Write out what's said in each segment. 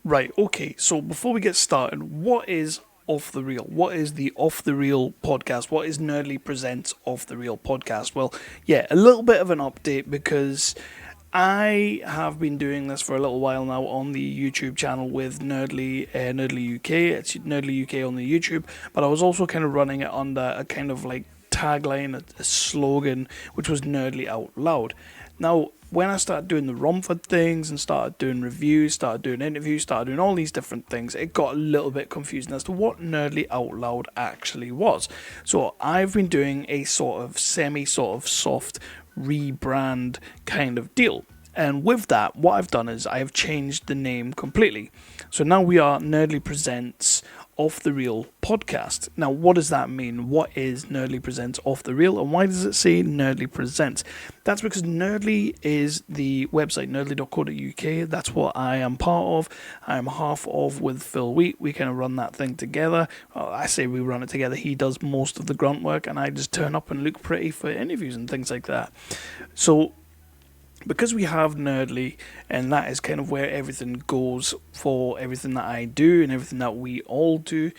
Right, okay. So before we get started, what is Off the Reel? What is the Off the Reel podcast? What is Nerdly Presents Off the Reel podcast? Well, yeah, a little bit of an update because I have been doing this for a little while now on the YouTube channel with Nerdly UK. It's Nerdly UK on the YouTube, but I was also kind of running it under a kind of like tagline, a slogan, which was Nerdly Out Loud. Now, when I started doing the Romford things and started doing reviews, started doing interviews, started doing all these different things, it got a little bit confusing as to what Nerdly Out Loud actually was. So I've been doing a sort of soft rebrand kind of deal. And with that, what I've done is I have changed the name completely. So now we are Nerdly Presents Off the Reel podcast. Now, what does that mean? What is Nerdly Presents Off the Reel, and why does it say Nerdly Presents? That's because Nerdly is the website, nerdly.co.uk. That's what I am part of. I am half of with Phil Wheat. We kind of run that thing together. Well, I say we run it together. He does most of the grunt work, and I just turn up and look pretty for interviews and things like that. So because we have Nerdly, and that is kind of where everything goes for everything that I do and everything that we all do,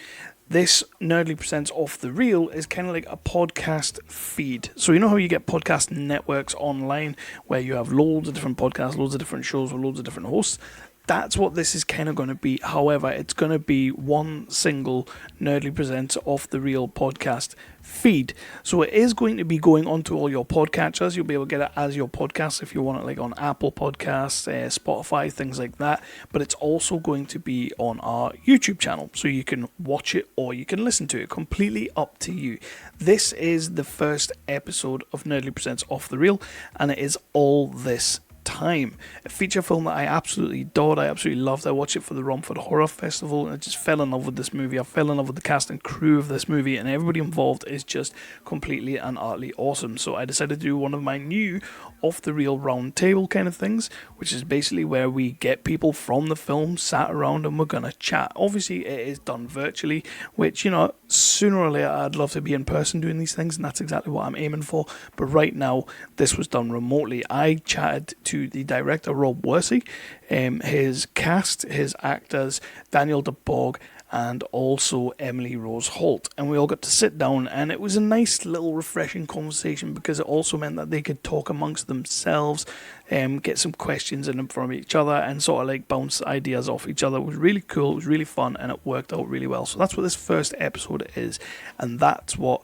this Nerdly Presents Off the Reel is kind of like a podcast feed. So you know how you get podcast networks online where you have loads of different podcasts, loads of different shows with loads of different hosts? That's what this is kind of going to be. However, it's going to be one single Nerdly Presents Off the Reel podcast feed. So it is going to be going onto all your podcatchers. You'll be able to get it as your podcast if you want it, like on Apple Podcasts, Spotify, things like that. But it's also going to be on our YouTube channel. So you can watch it or you can listen to it. Completely up to you. This is the first episode of Nerdly Presents Off the Reel, and it is all this time. A feature film that I absolutely adored, I absolutely loved. I watched it for the Romford Horror Festival and I just fell in love with this movie. I fell in love with the cast and crew of this movie, and everybody involved is just completely and utterly awesome. So I decided to do one of my new Off the Reel Roundtable kind of things, which is basically where we get people from the film sat around and we're gonna chat. Obviously it is done virtually, which, you know, sooner or later I'd love to be in person doing these things, and that's exactly what I'm aiming for. But right now this was done remotely. I chatted to the director Rob Worsey, his cast, his actors, Daniel-DeBourg, and also Emily Rose Holt, and we all got to sit down, and it was a nice little refreshing conversation because it also meant that they could talk amongst themselves, get some questions in from each other, and sort of like bounce ideas off each other. It was really cool, it was really fun, and it worked out really well. So that's what this first episode is, and that's what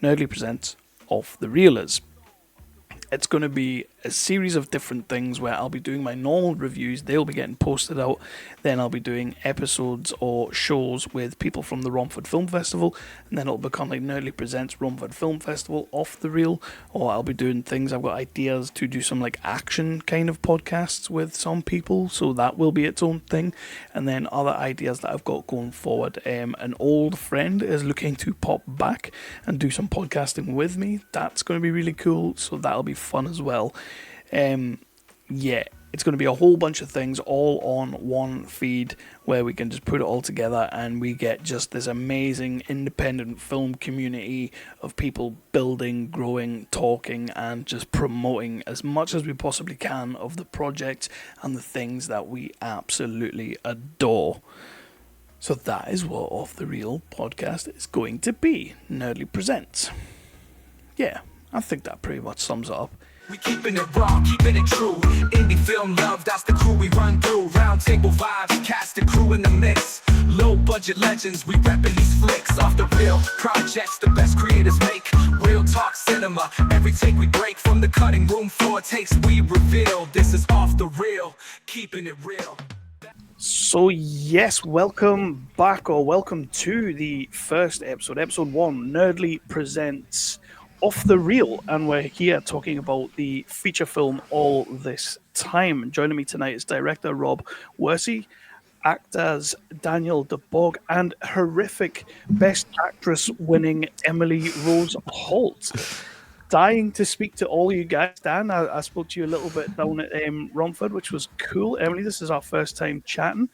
Nerdly Presents Off the Reel is. It's going to be a series of different things where I'll be doing my normal reviews, they'll be getting posted out, then I'll be doing episodes or shows with people from the Romford Film Festival, and then it'll become like Nerdly Presents Romford Film Festival Off the Reel, or I'll be doing things, I've got ideas to do some like action kind of podcasts with some people, so that will be its own thing, and then other ideas that I've got going forward. An old friend is looking to pop back and do some podcasting with me. That's going to be really cool, so that'll be fun as well. Yeah, it's going to be a whole bunch of things all on one feed where we can just put it all together and we get just this amazing independent film community of people building, growing, talking, and just promoting as much as we possibly can of the project and the things that we absolutely adore. So that is what Off the Reel podcast is going to be. Nerdly Presents. Yeah, I think that pretty much sums it up. We keeping it raw, keeping it true. Indie film love, that's the crew we run through. Roundtable vibes, cast and crew in the mix. Low budget legends, we reppin' these flicks. Off the reel, projects the best creators make. Real talk cinema, every take we break. From the cutting room floor takes we reveal. This is Off the Reel, keeping it real. So yes, welcome back, or welcome to the first episode, episode 1, Nerdly Presents Off the Reel, and we're here talking about the feature film All This Time. Joining me tonight is director Rob Worsey, actors Daniel-DeBourg, and horrific Best Actress winning Emily Rose Holt. Dying to speak to all you guys. Dan, I spoke to you a little bit down at Romford, which was cool. Emily, this is our first time chatting,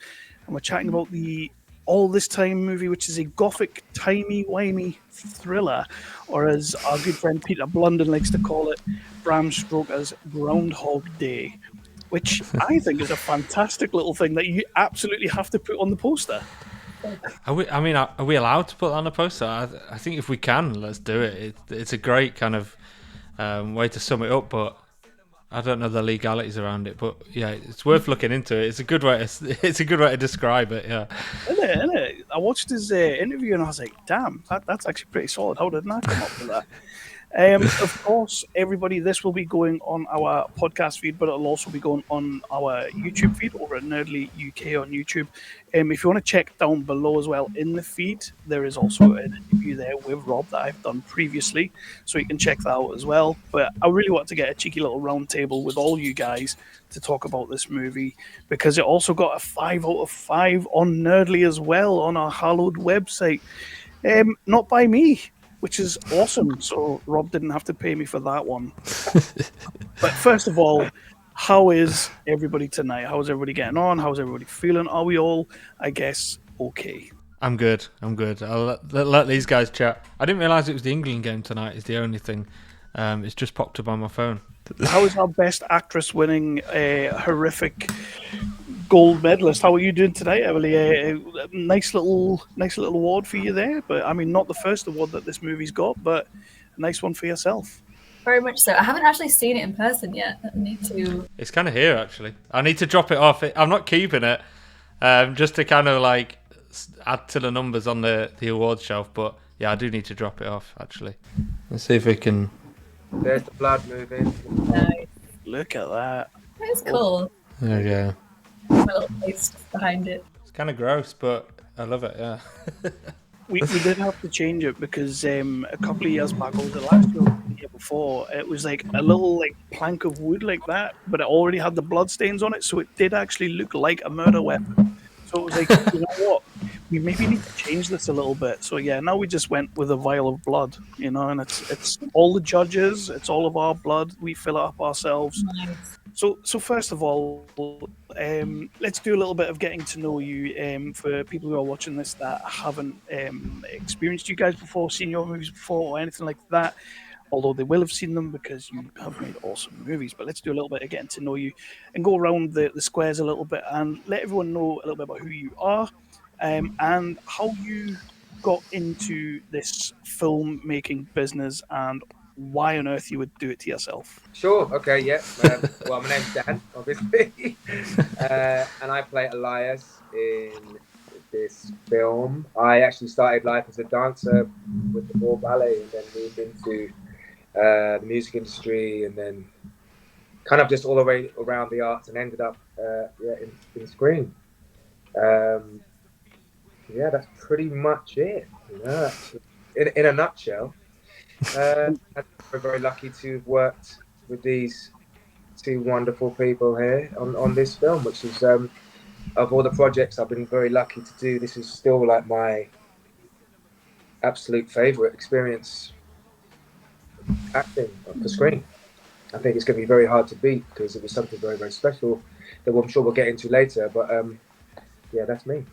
and we're chatting about the All This Time movie, which is a gothic, timey-wimey thriller, or as our good friend Peter Blunden likes to call it, Bram Stoker's Groundhog Day. which I think is a fantastic little thing that you absolutely have to put on the poster. Are we allowed to put that on a poster? I think if we can, let's do it. It's a great kind of way to sum it up, but I don't know the legalities around it. But yeah, it's worth looking into it. It's a good way to describe it. Yeah. Isn't it? I watched his interview and I was like, damn, that's actually pretty solid. How did I come up with that? Of course, everybody, this will be going on our podcast feed, but it'll also be going on our YouTube feed over at Nerdly UK on YouTube. If you want to check down below as well in the feed, there is also an interview there with Rob that I've done previously, so you can check that out as well. But I really want to get a cheeky little round table with all you guys to talk about this movie, because it also got a 5 out of 5 on Nerdly as well on our hallowed website. Not by me, which is awesome. So Rob didn't have to pay me for that one. But first of all, how is everybody tonight? How is everybody getting on? How is everybody feeling? Are we all, I guess, okay? I'm good. I'll let these guys chat. I didn't realise it was the England game tonight is the only thing. It's just popped up on my phone. How is our best actress winning a horrific gold medalist? How are you doing today, Emily? A nice little award for you there. But I mean, not the first award that this movie's got, but a nice one for yourself. Very much so. I haven't actually seen it in person yet. I need to. It's kind of here actually. I need to drop it off. I'm not keeping it, just to kind of like add to the numbers on the award shelf. But yeah, I do need to drop it off actually. Let's see if we can. There's the blood moving. Nice. Look at that. It's cool. There we go. My little face behind it. It's kind of gross, but I love it. Yeah. We did have to change it because a couple of years back, or the last year, or the year before, it was like a little like plank of wood like that, but it already had the blood stains on it, so it did actually look like a murder weapon. So it was like, you know what, we maybe need to change this a little bit. So yeah, now we just went with a vial of blood, you know, and it's all the judges, it's all of our blood, we fill it up ourselves. Nice. So first of all, let's do a little bit of getting to know you for people who are watching this that haven't experienced you guys before, seen your movies before, or anything like that. Although they will have seen them because you have made awesome movies. But let's do a little bit of getting to know you and go around the squares a little bit and let everyone know a little bit about who you are and how you got into this filmmaking business and why on earth you would do it to yourself. Sure, okay, yeah. Well, my name's Dan, obviously. And I play Elias in this film. I actually started life as a dancer with the Bourg Ballet and then moved into the music industry and then kind of just all the way around the arts and ended up in screen. Yeah, that's pretty much it. You know, in a nutshell. We're very lucky to have worked with these two wonderful people here on this film, which is of all the projects I've been very lucky to do, this is still like my absolute favourite experience acting for screen. I think it's going to be very hard to beat because it was something very, very special that I'm sure we'll get into later. But yeah, that's me.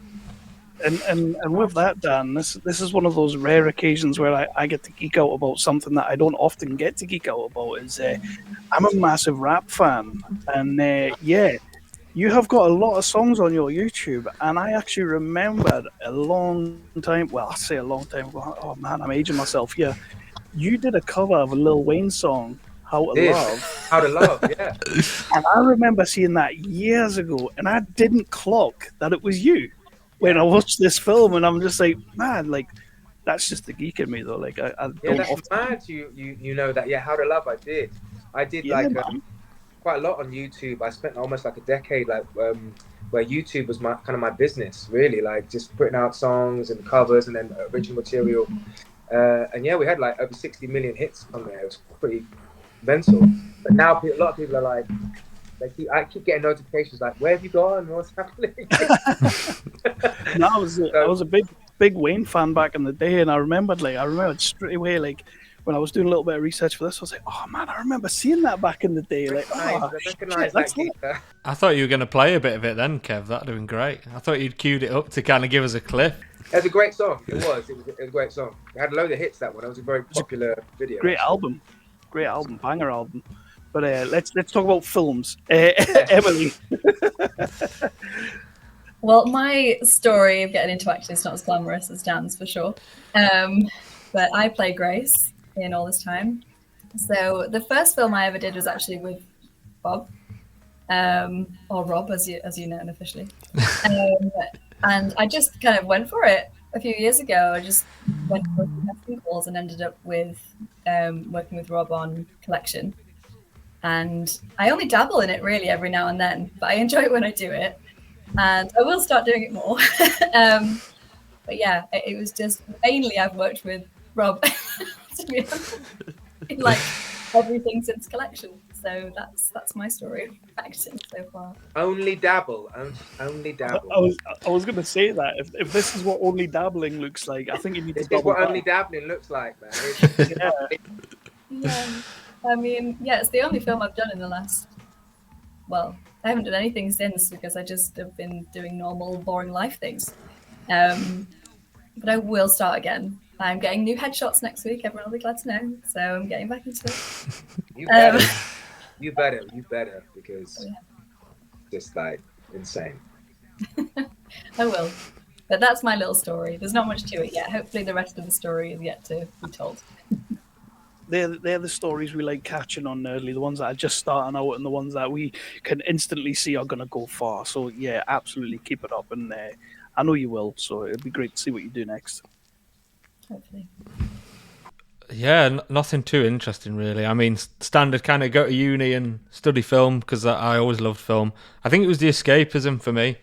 And with that, Dan, this is one of those rare occasions where I get to geek out about something that I don't often get to geek out about. Is I'm a massive rap fan, and yeah, you have got a lot of songs on your YouTube, and I actually remembered a long time. Well, I say a long time ago. Oh man, I'm aging myself here. You did a cover of a Lil Wayne song, "How to Love." How to Love, yeah. And I remember seeing that years ago, and I didn't clock that it was you when I watched this film, and I'm just like, man, like that's just the geek in me though. Like I Yeah, don't that's often. mad. You know that. Yeah, How to Love. I did Yeah, like man. quite a lot on YouTube. I spent almost like a decade like where YouTube was my business really, like just putting out songs and covers and then original material. And yeah, we had like over 60 million hits on there. It was pretty mental. But now a lot of people are like, I keep getting notifications like, where have you gone? What's happening? No, I was a big Wayne fan back in the day, and I remembered straight away, like when I was doing a little bit of research for this, I was like, oh man, I remember seeing that back in the day. Like, oh, Recognize shit, that's that geezer. I thought you were going to play a bit of it then, Kev. That'd have been great. I thought you'd queued it up to kind of give us a clip. It was a great song. It was a great song. It had a load of hits, that one. It was a very popular video. great album, banger album. But let's talk about films. Emily. Well, my story of getting into acting is not as glamorous as Dan's for sure. But I play Grace in all this time. So the first film I ever did was actually with Bob, or Rob, as you know officially. And I just kind of went for it a few years ago. I just went for casting calls and ended up with working with Rob on Collection. And I only dabble in it really every now and then, but I enjoy it when I do it. And I will start doing it more. But yeah, it was just mainly I've worked with Rob to be honest, in like everything since Collection. So that's my story of acting so far. Only dabble. Only dabble. I was going to say that if this is what only dabbling looks like, I think you need This to is what double only down. dabbling looks like, man. Yeah, I mean, yeah, it's the only film I've done in the last. Well, I haven't done anything since because I just have been doing normal, boring life things. But I will start again. I'm getting new headshots next week. Everyone will be glad to know. So I'm getting back into it. You better. You better, because just like insane. I will. But that's my little story. There's not much to it yet. Hopefully the rest of the story is yet to be told. They're the stories we like catching on Nerdly, the ones that are just starting out and the ones that we can instantly see are going to go far. So yeah, absolutely keep it up, and I know you will. So it'd be great to see what you do next. Hopefully. Yeah, nothing too interesting really. I mean, standard kind of go to uni and study film because I always loved film. I think it was the escapism for me.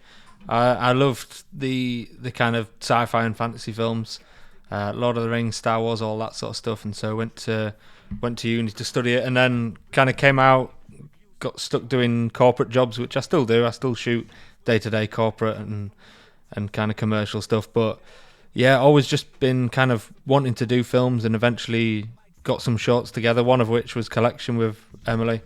I loved the kind of sci-fi and fantasy films. Lord of the Rings, Star Wars, all that sort of stuff, and so went to uni to study it, and then kind of came out, got stuck doing corporate jobs, which I still do. I still shoot day-to-day corporate and kind of commercial stuff, but yeah, always just been kind of wanting to do films, and eventually got some shorts together, one of which was Collection with Emily,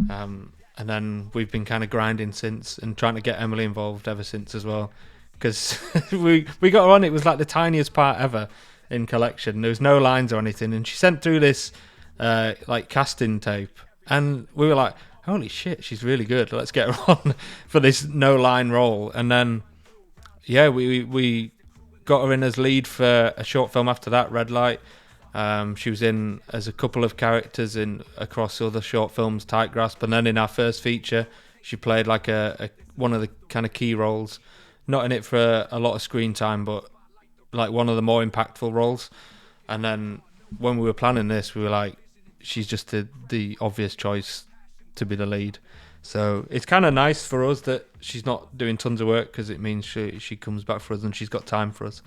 and then we've been kind of grinding since and trying to get Emily involved ever since as well. Because we got her on, it was like the tiniest part ever in Collection. There was no lines or anything, and she sent through this like casting tape, and we were like, holy shit, she's really good, let's get her on for this no line role. And then yeah, we got her in as lead for a short film after that, Red Light. She was in as a couple of characters in across other short films, Tight Grasp, and then in our first feature she played like a one of the kind of key roles. Not in it for a lot of screen time, but like one of the more impactful roles. And then when we were planning this, we were like, she's just the obvious choice to be the lead. So it's kind of nice for us that she's not doing tons of work, because it means she comes back for us and she's got time for us.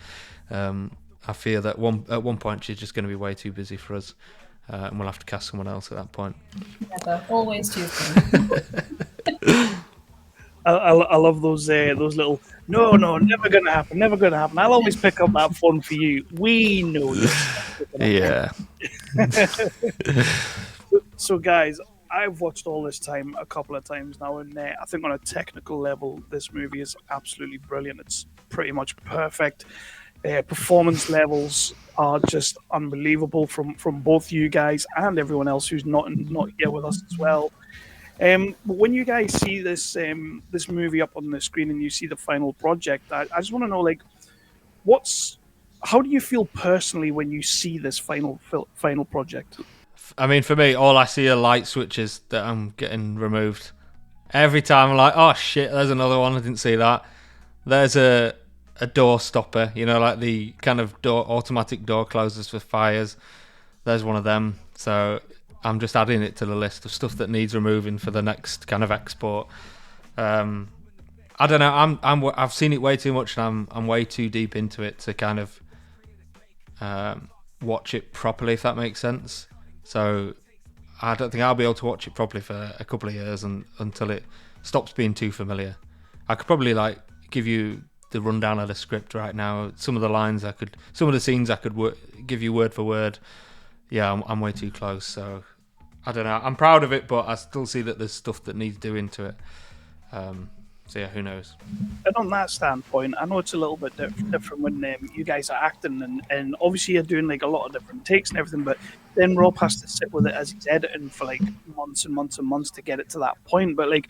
I fear that at one point she's just going to be way too busy for us, and we'll have to cast someone else at that point. Never. Always Tuesday. I love those little no, never gonna happen. I'll always pick up that phone for you. We know this. Yeah. So guys, I've watched all this time a couple of times now, and I think on a technical level, this movie is absolutely brilliant. It's pretty much perfect. Performance levels are just unbelievable from both you guys and everyone else who's not here with us as well. But when you guys see this movie up on the screen and you see the final project, I just want to know, like, how do you feel personally when you see this final project? I mean, for me, all I see are light switches that I'm getting removed. Every time I'm like, oh shit, there's another one, I didn't see that. There's a door stopper, like the kind of automatic door closers for fires. There's one of them. So I'm just adding it to the list of stuff that needs removing for the next kind of export. I don't know. I've seen it way too much, and I'm way too deep into it to kind of watch it properly, if that makes sense. So I don't think I'll be able to watch it properly for a couple of years until it stops being too familiar. I could probably like give you the rundown of the script right now. Some of the scenes I could give you word for word. Yeah, I'm way too close. So I don't know. I'm proud of it, but I still see that there's stuff that needs doing to it. So yeah, who knows? And on that standpoint, I know it's a little bit different when you guys are acting, and obviously you're doing like a lot of different takes and everything, but then Rob has to sit with it as he's editing for like months and months and months to get it to that point. But like,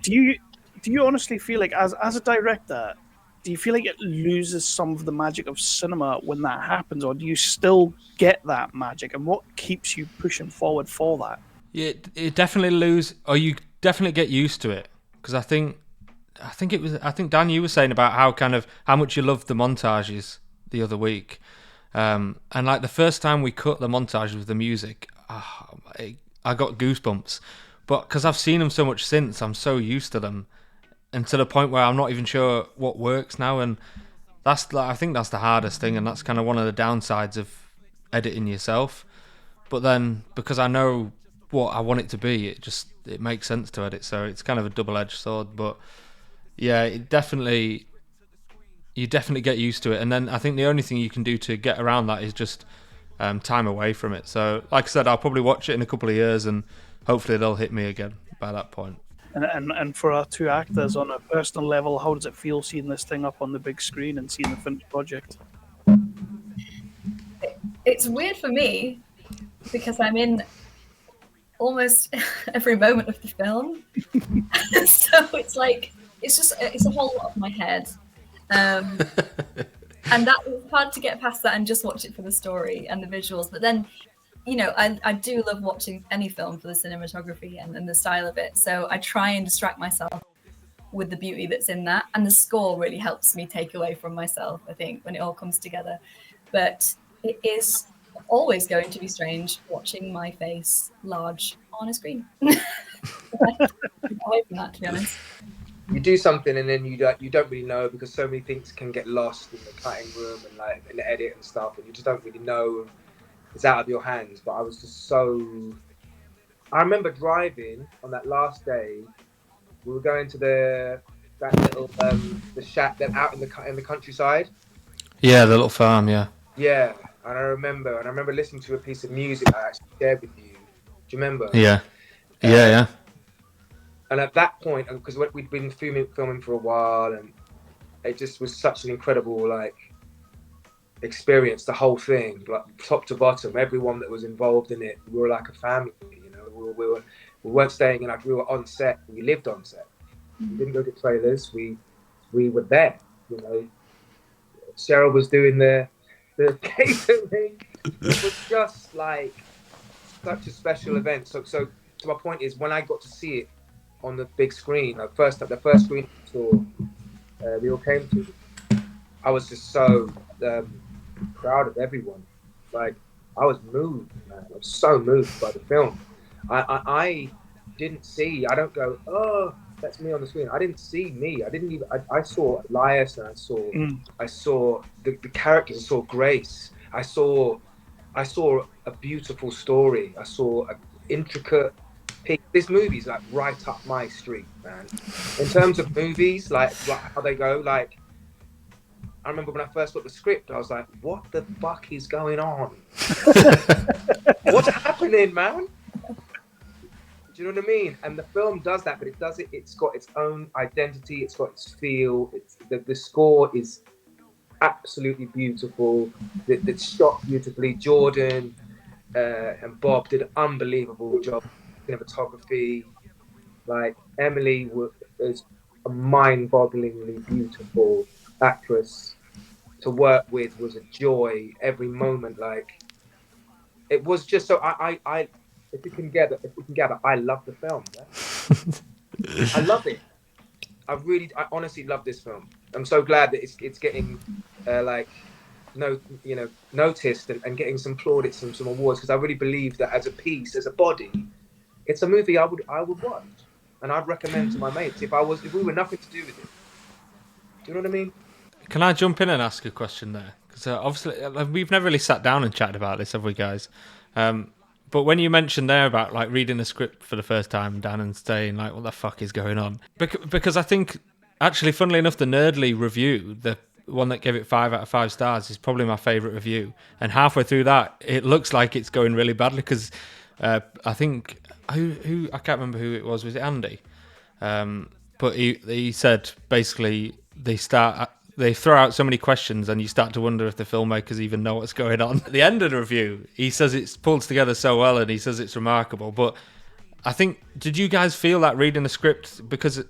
do you honestly feel like as a director, do you feel like it loses some of the magic of cinema when that happens, or do you still get that magic? And what keeps you pushing forward for that? Yeah, it definitely lose, or you definitely get used to it, because I think Dan, you were saying about how much you loved the montages the other week, and like the first time we cut the montages with the music, I got goosebumps, but because I've seen them so much since, I'm so used to them, and to the point where I'm not even sure what works now, and I think that's the hardest thing, and that's kind of one of the downsides of editing yourself. But then because I know what I want it to be, it makes sense to edit, so it's kind of a double-edged sword. But yeah, you definitely get used to it, and then I think the only thing you can do to get around that is just time away from it. So like I said, I'll probably watch it in a couple of years, and hopefully they'll hit me again by that point. And for our two actors, on a personal level, how does it feel seeing this thing up on the big screen and seeing the finished project? It's weird for me because I'm in almost every moment of the film. So it's like, it's a whole lot of my head. And that was hard to get past that and just watch it for the story and the visuals. But then, you know, I do love watching any film for the cinematography and the style of it. So I try and distract myself with the beauty that's in that. And the score really helps me take away from myself, I think, when it all comes together. But it is always going to be strange watching my face large on a screen. Away from that, to be honest. You do something and then you don't really know, because so many things can get lost in the cutting room and like in the edit and stuff, and you just don't really know. It's out of your hands. But I was just so. I remember driving on that last day. We were going to that little the shack that out in the countryside. Yeah, the little farm. Yeah. Yeah, and I remember listening to a piece of music I actually shared with you. Do you remember? Yeah. Yeah. And at that point, because we'd been filming for a while, and it just was such an incredible like experience. The whole thing, like top to bottom, everyone that was involved in it, we were like a family. You know, we weren't staying in, like we were on set. We lived on set. We didn't go to trailers. We were there. You know, Cheryl was doing the catering. It was just like such a special event. So my point is, when I got to see it on the big screen, the first screen we all came to, I was just so proud of everyone. Like, I was moved, man. I was so moved by the film. I didn't see. I don't go, oh, that's me on the screen. I didn't see me. I saw Elias, and I saw the characters. I saw Grace. I saw a beautiful story. I saw an intricate. This movie's like right up my street, man. In terms of movies, like how they go, like I remember when I first got the script, I was like, what the fuck is going on? What's happening, man? Do you know what I mean? And the film does that, but it's got its own identity, it's got its feel. The score is absolutely beautiful. It's shot beautifully. Jordan and Bob did an unbelievable job. Cinematography, like Emily is a mind-bogglingly beautiful actress to work with. Was a joy every moment. Like, it was just so. If we can gather, I love the film. Yeah? I love it. I honestly love this film. I'm so glad that it's getting noticed and getting some plaudits, some awards, because I really believe that as a piece, as a body, it's a movie I would watch, and I'd recommend to my mates if we were nothing to do with it. Do you know what I mean? Can I jump in and ask a question there? Because obviously we've never really sat down and chatted about this, have we, guys? But when you mentioned there about like reading the script for the first time, Dan, and saying like, what the fuck is going on? Because I think, actually, funnily enough, the Nerdly review, the one that gave it 5 out of 5 stars, is probably my favourite review. And halfway through that, it looks like it's going really badly, because I think who I can't remember who it was. Was it Andy? but he said basically they throw out so many questions and you start to wonder if the filmmakers even know what's going on. At the end of the review, he says it's pulled together so well and he says it's remarkable. But I think, did you guys feel that reading the script? Because it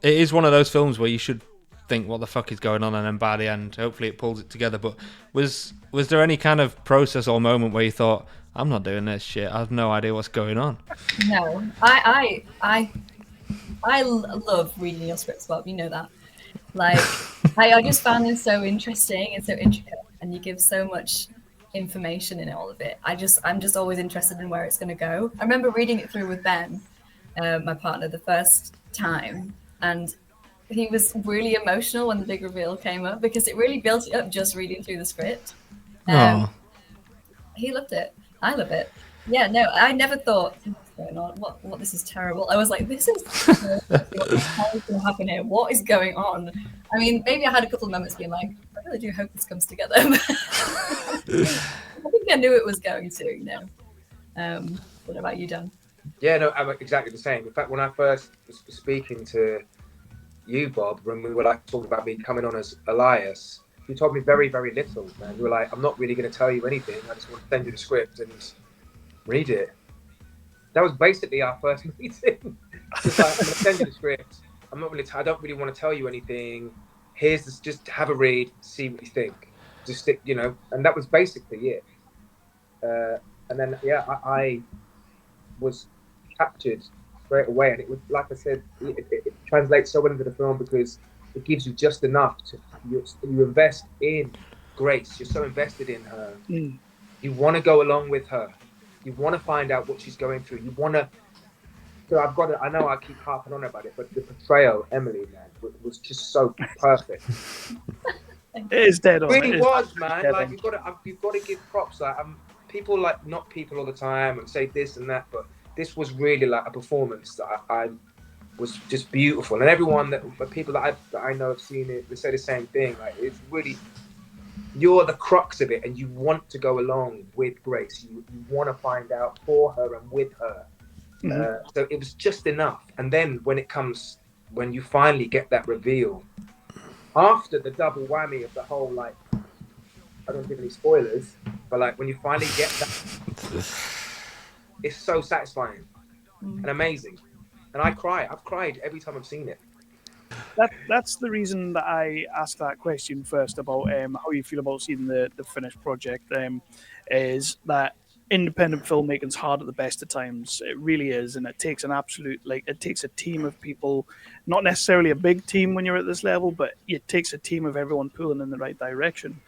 is one of those films where you should think what the fuck is going on, and then by the end hopefully it pulls it together. But was there any kind of process or moment where you thought, I'm not doing this shit, I have no idea what's going on? No, I love reading your scripts, Bob, you know that. Like, I just found this so interesting and so intricate, and you give so much information in all of it. I'm just always interested in where it's going to go. I remember reading it through with Ben, my partner, the first time, and he was really emotional when the big reveal came up, because it really built it up just reading through the script. He loved it. I love it. Yeah, no, I never thought, what's going on? What? This is terrible. I was like, this is what the hell is going to happen here? What is going on? I mean, maybe I had a couple of moments being like, I really do hope this comes together. I think I knew it was going to, you know. What about you, Dan? Yeah, no, I'm exactly the same. In fact, when I first was speaking to you, Bob, when we were like talking about me coming on as Elias, you told me very, very little, man. You were like, I'm not really going to tell you anything. I just want to send you the script and read it. That was basically our first meeting. Just like, I'm going to send you the script. I'm not really. I don't really want to tell you anything. Here's this. Just have a read, see what you think. Just stick, you know. And that was basically it. And then, yeah, I was captured straight away, and it was, like I said, it translates so well into the film because it gives you just enough to you invest in Grace. You're so invested in her. You want to go along with her. You want to find out what she's going through. You want to. So I've got to. I know I keep harping on about it, but the portrayal, Emily, man, was just so perfect. It is dead on. It really was, man. Like you've got to give props. Like people like not people all the time and say this and that, but this was really like a performance that I was just beautiful. And everyone the people that I know have seen it, they say the same thing. Like it's really, you're the crux of it, and you want to go along with Grace. You want to find out for her and with her. So it was just enough. And then when you finally get that reveal, after the double whammy of the whole, like, I don't give any spoilers, but like when you finally get that, it's so satisfying and amazing. And I cry. I've cried every time I've seen it. That's the reason that I asked that question first about how you feel about seeing the finished project. Is that independent filmmaking's hard at the best of times. It really is, and it takes it takes a team of people, not necessarily a big team when you're at this level, but it takes a team of everyone pulling in the right direction.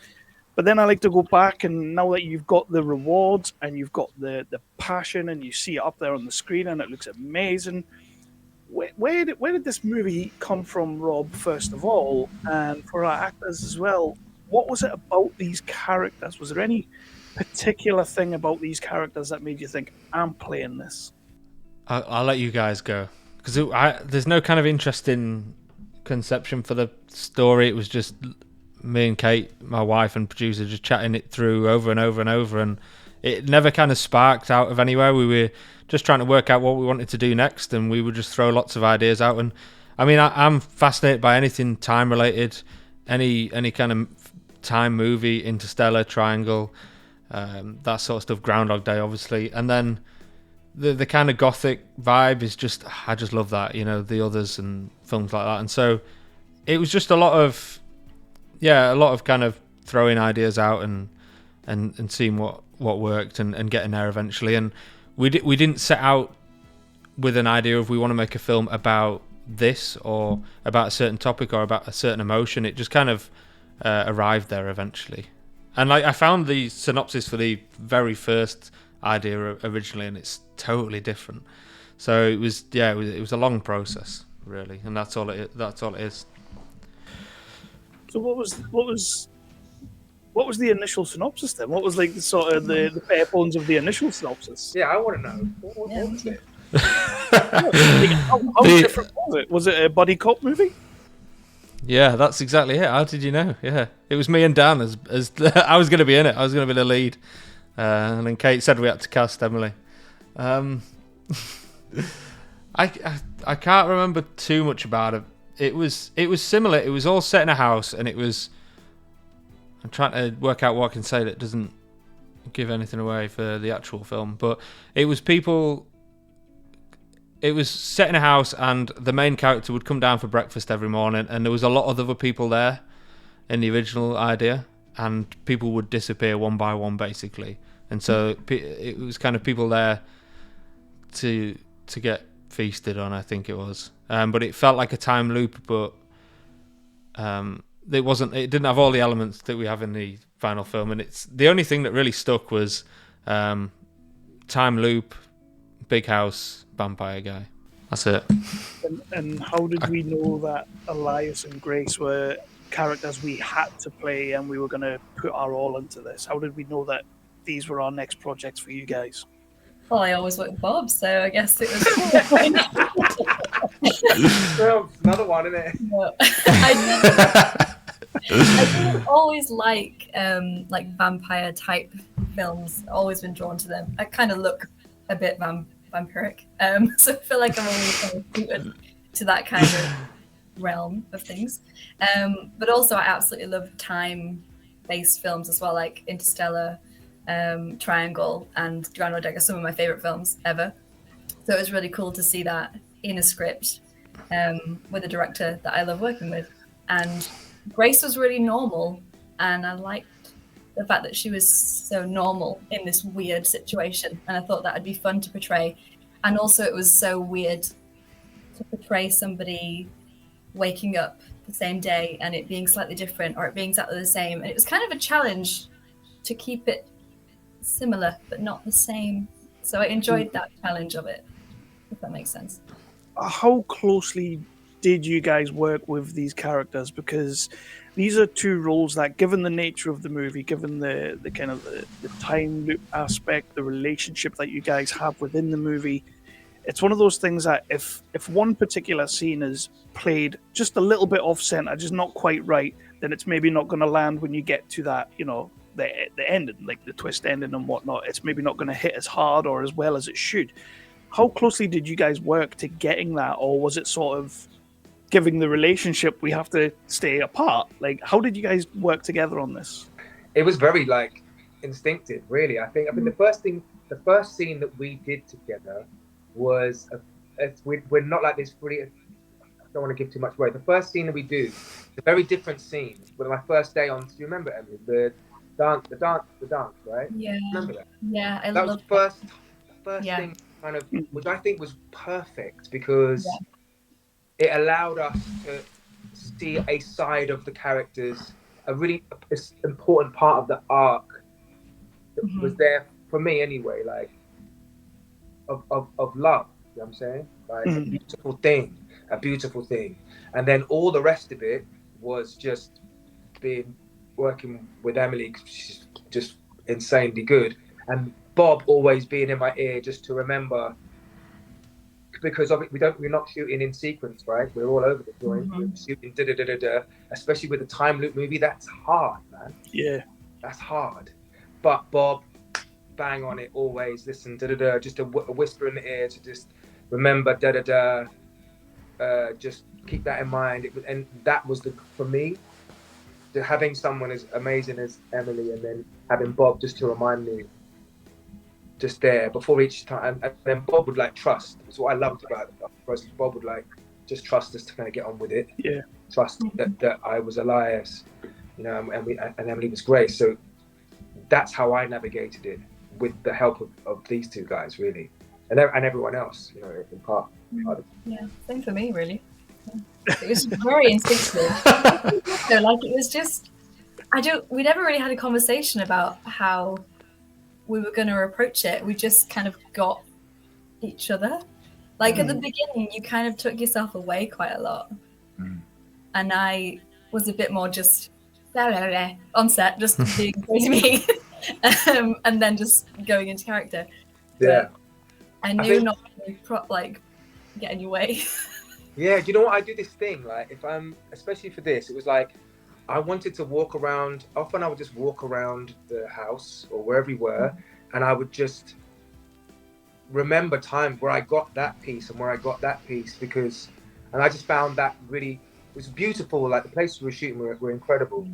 But then I like to go back, and now that you've got the rewards and you've got the passion, and you see it up there on the screen, and it looks amazing. Where did this movie come from, Rob, first of all, and for our actors as well? What was it about these characters? Was there any particular thing about these characters that made you think, I'm playing this? I'll let you guys go, because there's no kind of interesting conception for the story. It was just me and Kate, my wife and producer, just chatting it through over and over and over, and it never kind of sparked out of anywhere. We were just trying to work out what we wanted to do next, and we would just throw lots of ideas out. And I mean, I'm fascinated by anything time related, any kind of time movie, Interstellar, Triangle, that sort of stuff, Groundhog Day, obviously. And then the kind of Gothic vibe is just, I just love that, you know, the others and films like that. And so it was just a lot of kind of throwing ideas out and seeing what worked and getting there eventually. And we didn't set out with an idea of we want to make a film about this or about a certain topic or about a certain emotion. It just kind of arrived there eventually. And I found the synopsis for the very first idea originally, and it's totally different. So it was a long process, really, and that's all it is. So what was the initial synopsis then? What was like the sort of the bare bones of the initial synopsis? Yeah, I want to know. What was it? How different was it? Was it a buddy cop movie? Yeah, that's exactly it. How did you know? Yeah, it was me and Dan as I was going to be in it. I was going to be the lead, and then Kate said we had to cast Emily. I I can't remember too much about it. It was similar. It was all set in a house, and it was. I'm trying to work out what I can say that doesn't give anything away for the actual film, but it was people. It was set in a house, and the main character would come down for breakfast every morning, and there was a lot of other people there in the original idea, and people would disappear one by one, basically. And so it was kind of people there to get feasted on, I think it was. But it felt like a time loop, but it wasn't. It didn't have all the elements that we have in the final film, and it's the only thing that really stuck was time loop, big house, vampire guy. That's it. And how did we know that Elias and Grace were characters we had to play and we were going to put our all into this? How did we know that these were our next projects for you guys? Well, I always work with Bob, so I guess it was. Well, another one, isn't it? No. I didn't always like vampire type films. Always been drawn to them. I kind of look a bit vampiric, so I feel like I'm always kind of suited to that kind of realm of things. But also, I absolutely love time-based films as well, like Interstellar, Triangle, and Groundhog Day are some of my favorite films ever. So it was really cool to see that in a script with a director that I love working with. And Grace was really normal, and I liked the fact that she was so normal in this weird situation, and I thought that would be fun to portray. And also it was so weird to portray somebody waking up the same day and it being slightly different, or it being exactly the same. And it was kind of a challenge to keep it similar but not the same. So I enjoyed that challenge of it, if that makes sense. How closely did you guys work with these characters? Because these are two roles that, given the nature of the movie, given the kind of the time loop aspect, the relationship that you guys have within the movie, it's one of those things that if one particular scene is played just a little bit off center, just not quite right, then it's maybe not going to land when you get to that, the ending, like the twist ending and whatnot. It's maybe not going to hit as hard or as well as it should. How closely did you guys work to getting that, or was it sort of giving the relationship we have to stay apart? Like, how did you guys work together on this? It was very instinctive, really. I think the first scene that we did together was we're not like this really. I don't want to give too much away. The first scene that we do, a very different scene. With my first day on, do you remember, Emily, the dance, right? Yeah. Remember that? Yeah, I that love was the first thing, kind of, which I think was perfect because it allowed us to see a side of the characters, a really important part of the arc that was there for me anyway, like of love. You know what I'm saying? Like a beautiful thing, and then all the rest of it was just working with Emily, because she's just insanely good, and Bob always being in my ear just to remember, because of it, we're not shooting in sequence, right? We're all over the joint. We're shooting especially with a time loop movie. That's hard, man. Yeah, that's hard. But Bob, bang on it always. Listen, just a whisper in the ear to just remember, just keep that in mind. And that was for me, having someone as amazing as Emily, and then having Bob just to remind me, just there before each time. And then Bob would trust. That's what I loved about it. Bob would just trust us to kind of get on with it. Yeah. Trust that I was Elias, and Emily was Grace. So that's how I navigated it, with the help of these two guys, really, and everyone else, in part. Yeah, same for me, really. It was very instinctive. It was just, we never really had a conversation about how we were going to approach it. We just kind of got each other. At the beginning, you kind of took yourself away quite a lot. And I was a bit more just on set, just being crazy me. And then just going into character. Yeah. But I knew not to get in your way. Yeah, you know what? I do this thing, if I'm, especially for this, it was I wanted to walk around. Often I would just walk around the house or wherever we were, and I would just remember time where I got that piece and where I got that piece, and I just found that really, it was beautiful. Like the places we were shooting were incredible.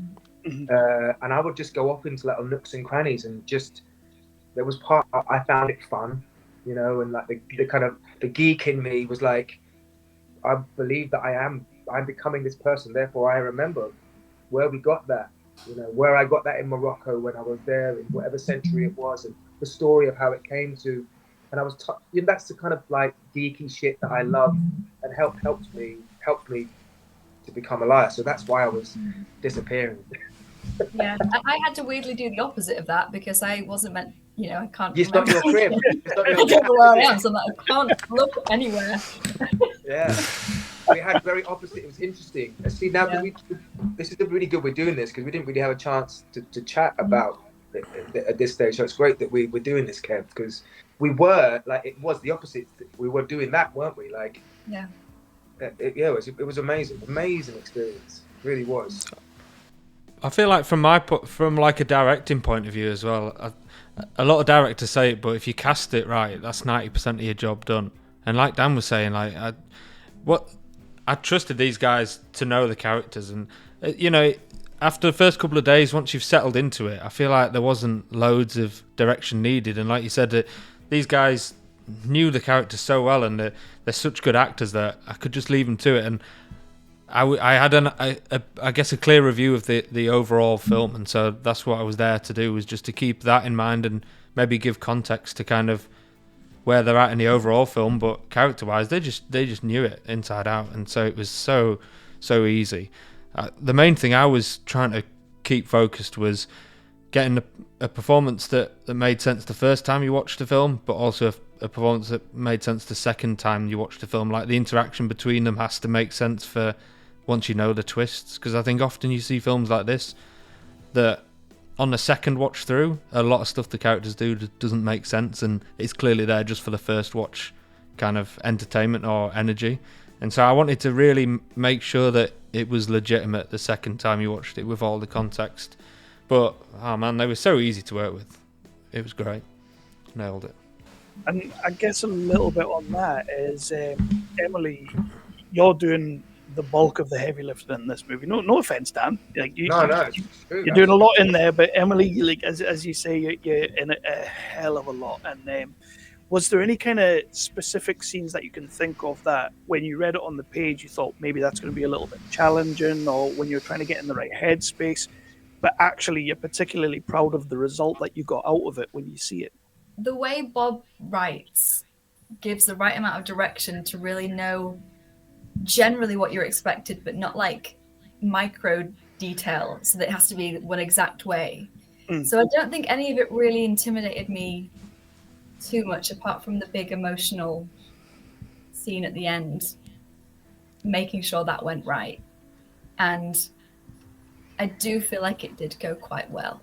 And I would just go off into little nooks and crannies, and just, there was part, I found it fun, you know, and like the kind of, the geek in me was like, I believe that I'm becoming this person, therefore I remember where we got that, you know, where I got that in Morocco when I was there, in whatever century it was, and the story of how it came to, and I was, you know, that's the kind of like geeky shit that I love, and helped me to become a liar. So that's why I was disappearing. Yeah, I had to weirdly do the opposite of that, because I wasn't meant, you know, I can't. You stopped your crib. I don't know where I am, so I'm like, I can't look anywhere. Yeah, we had very opposite. It was interesting. See, now this is really good we're doing this, because we didn't really have a chance to chat about it at this stage. So it's great that we're doing this, Kev, because we were like, it was the opposite. We were doing that, weren't we? Like, yeah, it was amazing experience. It really was. I feel like from like a directing point of view as well, a lot of directors say it, but if you cast it right, that's 90% of your job done. And like Dan was saying, like I trusted these guys to know the characters, and you know, after the first couple of days, once you've settled into it, I feel like there wasn't loads of direction needed. And like you said, these guys knew the characters so well, and they're such good actors that I could just leave them to it. And I had I guess a clear review of the overall film, and so that's what I was there to do, was just to keep that in mind and maybe give context to kind of where they're at in the overall film. But character-wise, they just knew it inside out, and so it was so easy. The main thing I was trying to keep focused was getting a performance that made sense the first time you watched the film, but also a performance that made sense the second time you watched the film. Like the interaction between them has to make sense for once you know the twists, because I think often you see films like this that on the second watch through, a lot of stuff the characters do doesn't make sense, and it's clearly there just for the first watch kind of entertainment or energy. And so I wanted to really make sure that it was legitimate the second time you watched it with all the context. But oh man, they were so easy to work with. It was great. Nailed it. And I guess a little bit on that is, Emily, you're doing the bulk of the heavy lifting in this movie. No offense, Dan. Like you're doing a lot in there, but Emily, like as you say, you're in a hell of a lot. And was there any kind of specific scenes that you can think of that when you read it on the page, you thought maybe that's going to be a little bit challenging, or when you're trying to get in the right headspace, but actually you're particularly proud of the result that you got out of it when you see it? The way Bob writes gives the right amount of direction to really know generally what you're expected, but not like micro detail, so that it has to be one exact way. So I don't think any of it really intimidated me too much, apart from the big emotional scene at the end, making sure that went right. And I do feel like it did go quite well.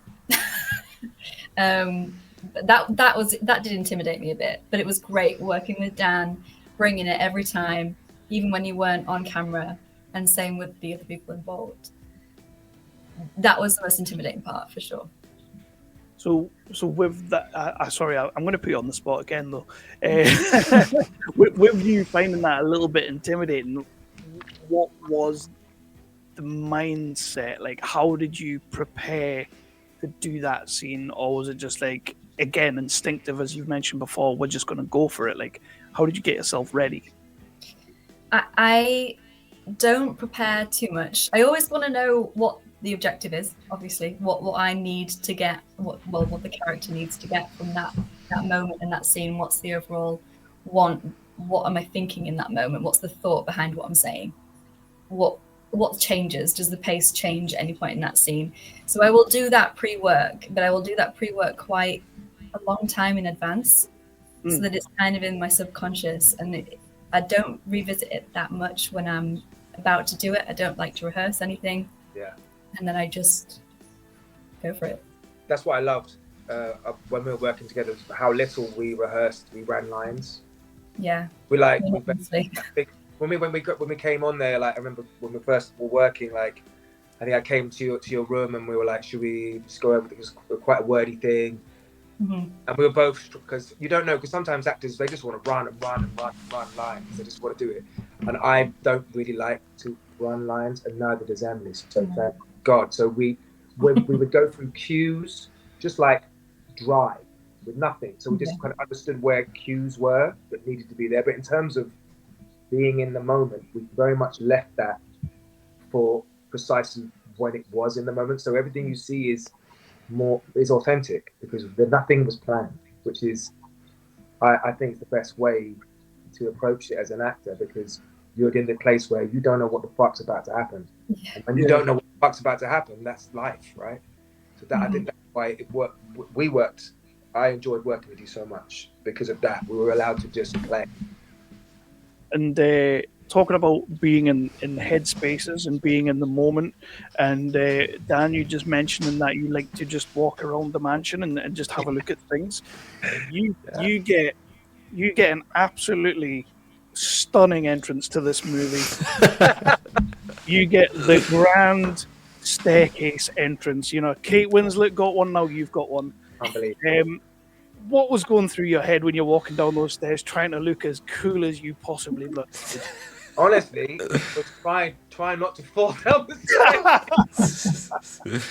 But that did intimidate me a bit, but it was great working with Dan, bringing it every time, even when you weren't on camera, and same with the other people involved. That was the most intimidating part for sure. So with that, sorry, I'm going to put you on the spot again though. With you finding that a little bit intimidating, what was the mindset? Like, how did you prepare to do that scene, or was it just like, again, instinctive, as you've mentioned before, we're just going to go for it? Like, how did you get yourself ready? I don't prepare too much. I always want to know what the objective is, obviously, what I need to get, what the character needs to get from that moment in that scene. What's the overall want? What am I thinking in that moment? What's the thought behind what I'm saying? What changes? Does the pace change at any point in that scene? So I will do that pre-work, but I will do that pre-work quite a long time in advance, so that it's kind of in my subconscious, and I don't revisit it that much when I'm about to do it. I don't like to rehearse anything. Yeah. And then I just go for it. That's what I loved when we were working together, how little we rehearsed. We ran lines. Yeah. When we came on there, like I remember when we first were working, like I think I came to your room and we were like, should we just go over, it was quite a wordy thing. And we were both, because you don't know, because sometimes actors, they just want to run lines. They just want to do it. And I don't really like to run lines, and neither does Emily. So thank God. So we would go through cues, just like dry, with nothing. So we just kind of understood where cues were that needed to be there. But in terms of being in the moment, we very much left that for precisely when it was in the moment. So everything you see is authentic, because nothing was planned, which is, I think, the best way to approach it as an actor, because you're in the place where you don't know what the fuck's about to happen. And when you don't know what the fuck's about to happen, that's life, right? So that I think that's why it worked. We worked. I enjoyed working with you so much because of that. We were allowed to just play. And talking about being in headspaces and being in the moment, and Dan, you just mentioning that you like to just walk around the mansion and just have a look at things. You get an absolutely stunning entrance to this movie. You get the grand staircase entrance. You know, Kate Winslet got one, now you've got one. Unbelievable. What was going through your head when you're walking down those stairs, trying to look as cool as you possibly look? Honestly, it was trying not to fall down the stairs.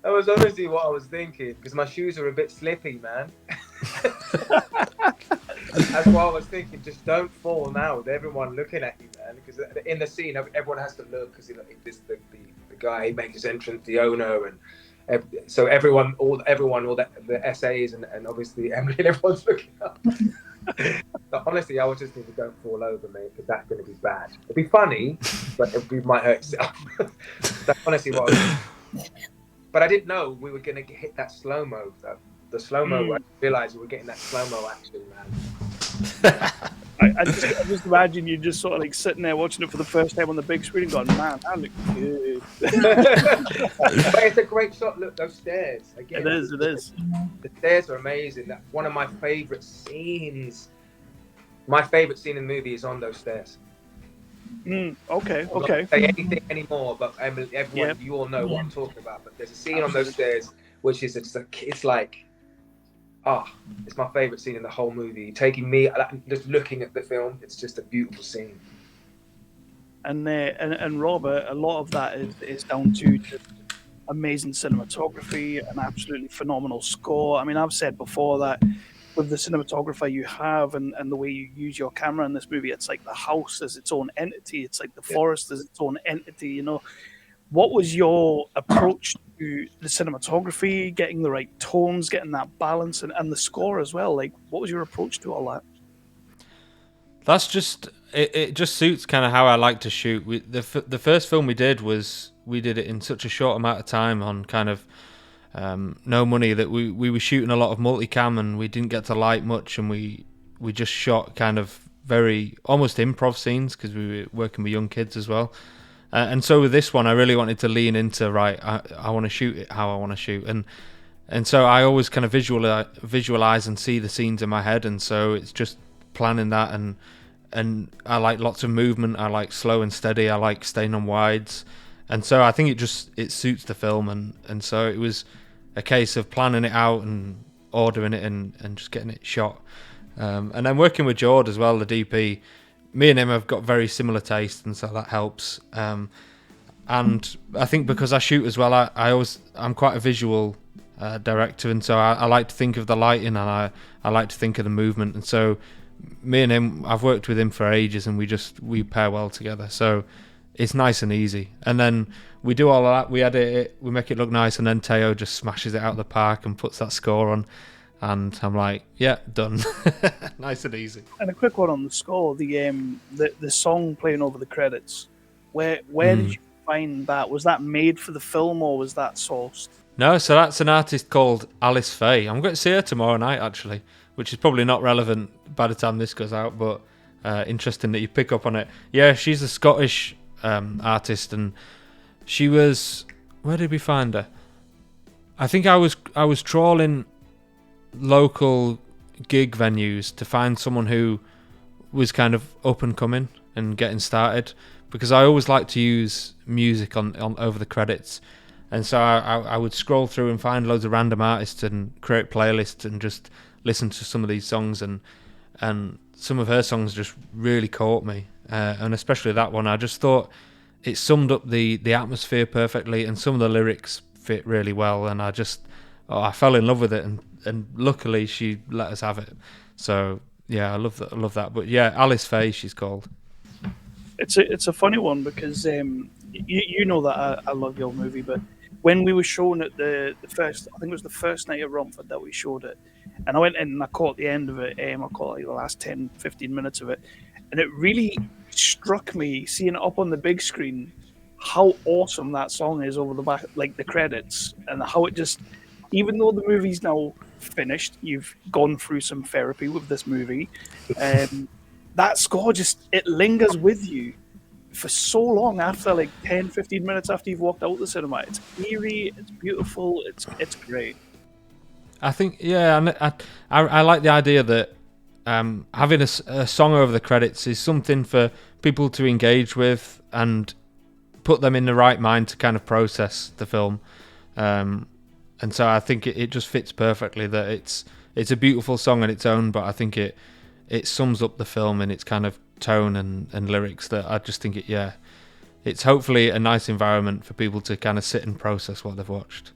That was honestly what I was thinking, because my shoes are a bit slippy, man. That's what I was thinking. Just don't fall now with everyone looking at you, man. Because in the scene, everyone has to look, because the guy, he makes his entrance, the owner, and so everyone, all the essays, and obviously Emily and everyone's looking up. But honestly, I was just thinking, don't fall over, mate, because that's going to be bad. It'll be funny, but it might hurt yourself. That's honestly what I was. But I didn't know we were going to hit that slow-mo, though. The slow-mo, I realised we were getting that slow-mo action, man. I just imagine you just sort of like sitting there watching it for the first time on the big screen and going, man, that looks good. But it's a great shot. Look, those stairs. Again, It is. The stairs are amazing. That's one of my favourite scenes. My favourite scene in the movie is on those stairs. Okay. I won't say anything anymore, but everyone, you all know what I'm talking about. But there's a scene on those stairs, which is it's like, it's my favourite scene in the whole movie. Taking me, just looking at the film, it's just a beautiful scene. And Robert, a lot of that is down to just amazing cinematography, an absolutely phenomenal score. I mean, I've said before that with the cinematographer you have and the way you use your camera in this movie, it's like the house is its own entity. It's like the forest is its own entity, you know. What was your approach to the cinematography, getting the right tones, getting that balance, and the score as well? Like, what was your approach to all that? That's just it just suits kind of how I like to shoot. The first film we did it in such a short amount of time on kind of no money, that we were shooting a lot of multicam, and we didn't get to light much, and we just shot kind of very almost improv scenes, because we were working with young kids as well. And so with this one, I really wanted to lean into, I want to shoot it how I want to shoot. And so I always kind of visualize and see the scenes in my head. And so it's just planning that. And I like lots of movement. I like slow and steady. I like staying on wides. And so I think it suits the film. And so it was a case of planning it out and ordering it and just getting it shot. And then working with Jord as well, the DP. Me and him have got very similar taste, and so that helps. And I think because I shoot as well, I'm quite a visual director, and so I like to think of the lighting, and I like to think of the movement. And so me and him, I've worked with him for ages, and we pair well together. So it's nice and easy. And then we do all of that. We edit it, we make it look nice, and then Teo just smashes it out of the park and puts that score on. And I'm like, yeah, done. Nice and easy. And a quick one on the score, the song playing over the credits. Where did you find that? Was that made for the film, or was that sourced? No, so that's an artist called Alice Faye. I'm going to see her tomorrow night, actually, which is probably not relevant by the time this goes out, but interesting that you pick up on it. Yeah, she's a Scottish artist, and she was... Where did we find her? I think I was trawling local gig venues to find someone who was kind of up and coming and getting started, because I always like to use music on over the credits, And so I would scroll through and find loads of random artists and create playlists and just listen to some of these songs, and some of her songs just really caught me, and especially that one. I just thought it summed up the atmosphere perfectly, and some of the lyrics fit really well, and I fell in love with it, and luckily she let us have it. So yeah, I love that. But yeah, Alice Faye, she's called. It's a funny one because you know that I love your movie, but when we were shown it the first, I think it was the first night at Romford that we showed it, and I went in and I caught the end of it. I caught like the last 10-15 minutes of it, and it really struck me seeing it up on the big screen how awesome that song is over the back, like the credits, and how it just, even though the movie's now finished, you've gone through some therapy with this movie, that score just, it lingers with you for so long after like 10-15 minutes after you've walked out the cinema. It's eerie, it's beautiful, it's great. I think, yeah, and I like the idea that having a song over the credits is something for people to engage with and put them in the right mind to kind of process the film. And so I think it just fits perfectly that it's a beautiful song on its own, but I think it sums up the film in its kind of tone and lyrics, that I just think it's hopefully a nice environment for people to kind of sit and process what they've watched.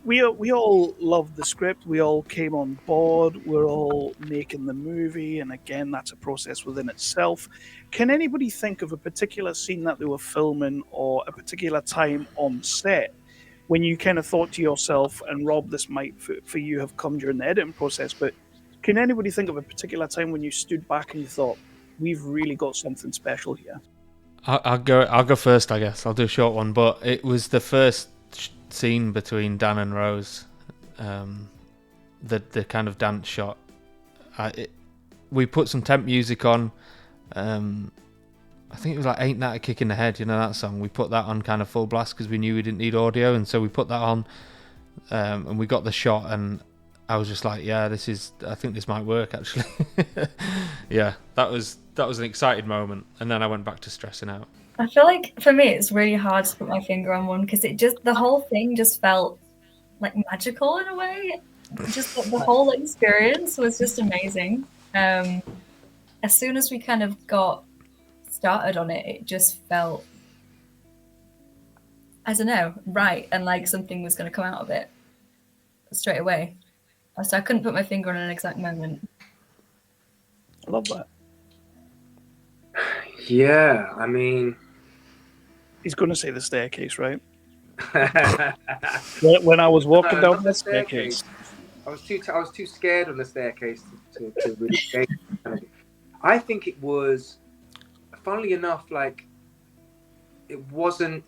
We all loved the script. We all came on board. We're all making the movie, and again, that's a process within itself. Can anybody think of a particular scene that they were filming or a particular time on set when you kind of thought to yourself, and Rob, this might for you have come during the editing process, but can anybody think of a particular time when you stood back and you thought, we've really got something special here? I'll go first, I guess. I'll do a short one, but it was the first scene between Dan and Rose, the kind of dance shot. We put some temp music on. I think it was like Ain't That a Kick in the Head, you know that song? We put that on kind of full blast because we knew we didn't need audio, and so we put that on, and we got the shot, and I was just like, yeah, I think this might work actually. Yeah, that was an exciting moment, and then I went back to stressing out. I feel like for me it's really hard to put my finger on one because the whole thing just felt like magical in a way. Just the whole experience was just amazing. As soon as we kind of got started on it, it just felt, I don't know, right, and like something was going to come out of it straight away. So I couldn't put my finger on an exact moment. I love that. Yeah, I mean, he's going to say the staircase, right? When I was walking down the staircase, I was too scared on the staircase to really say. I think it was, funnily enough, like, it wasn't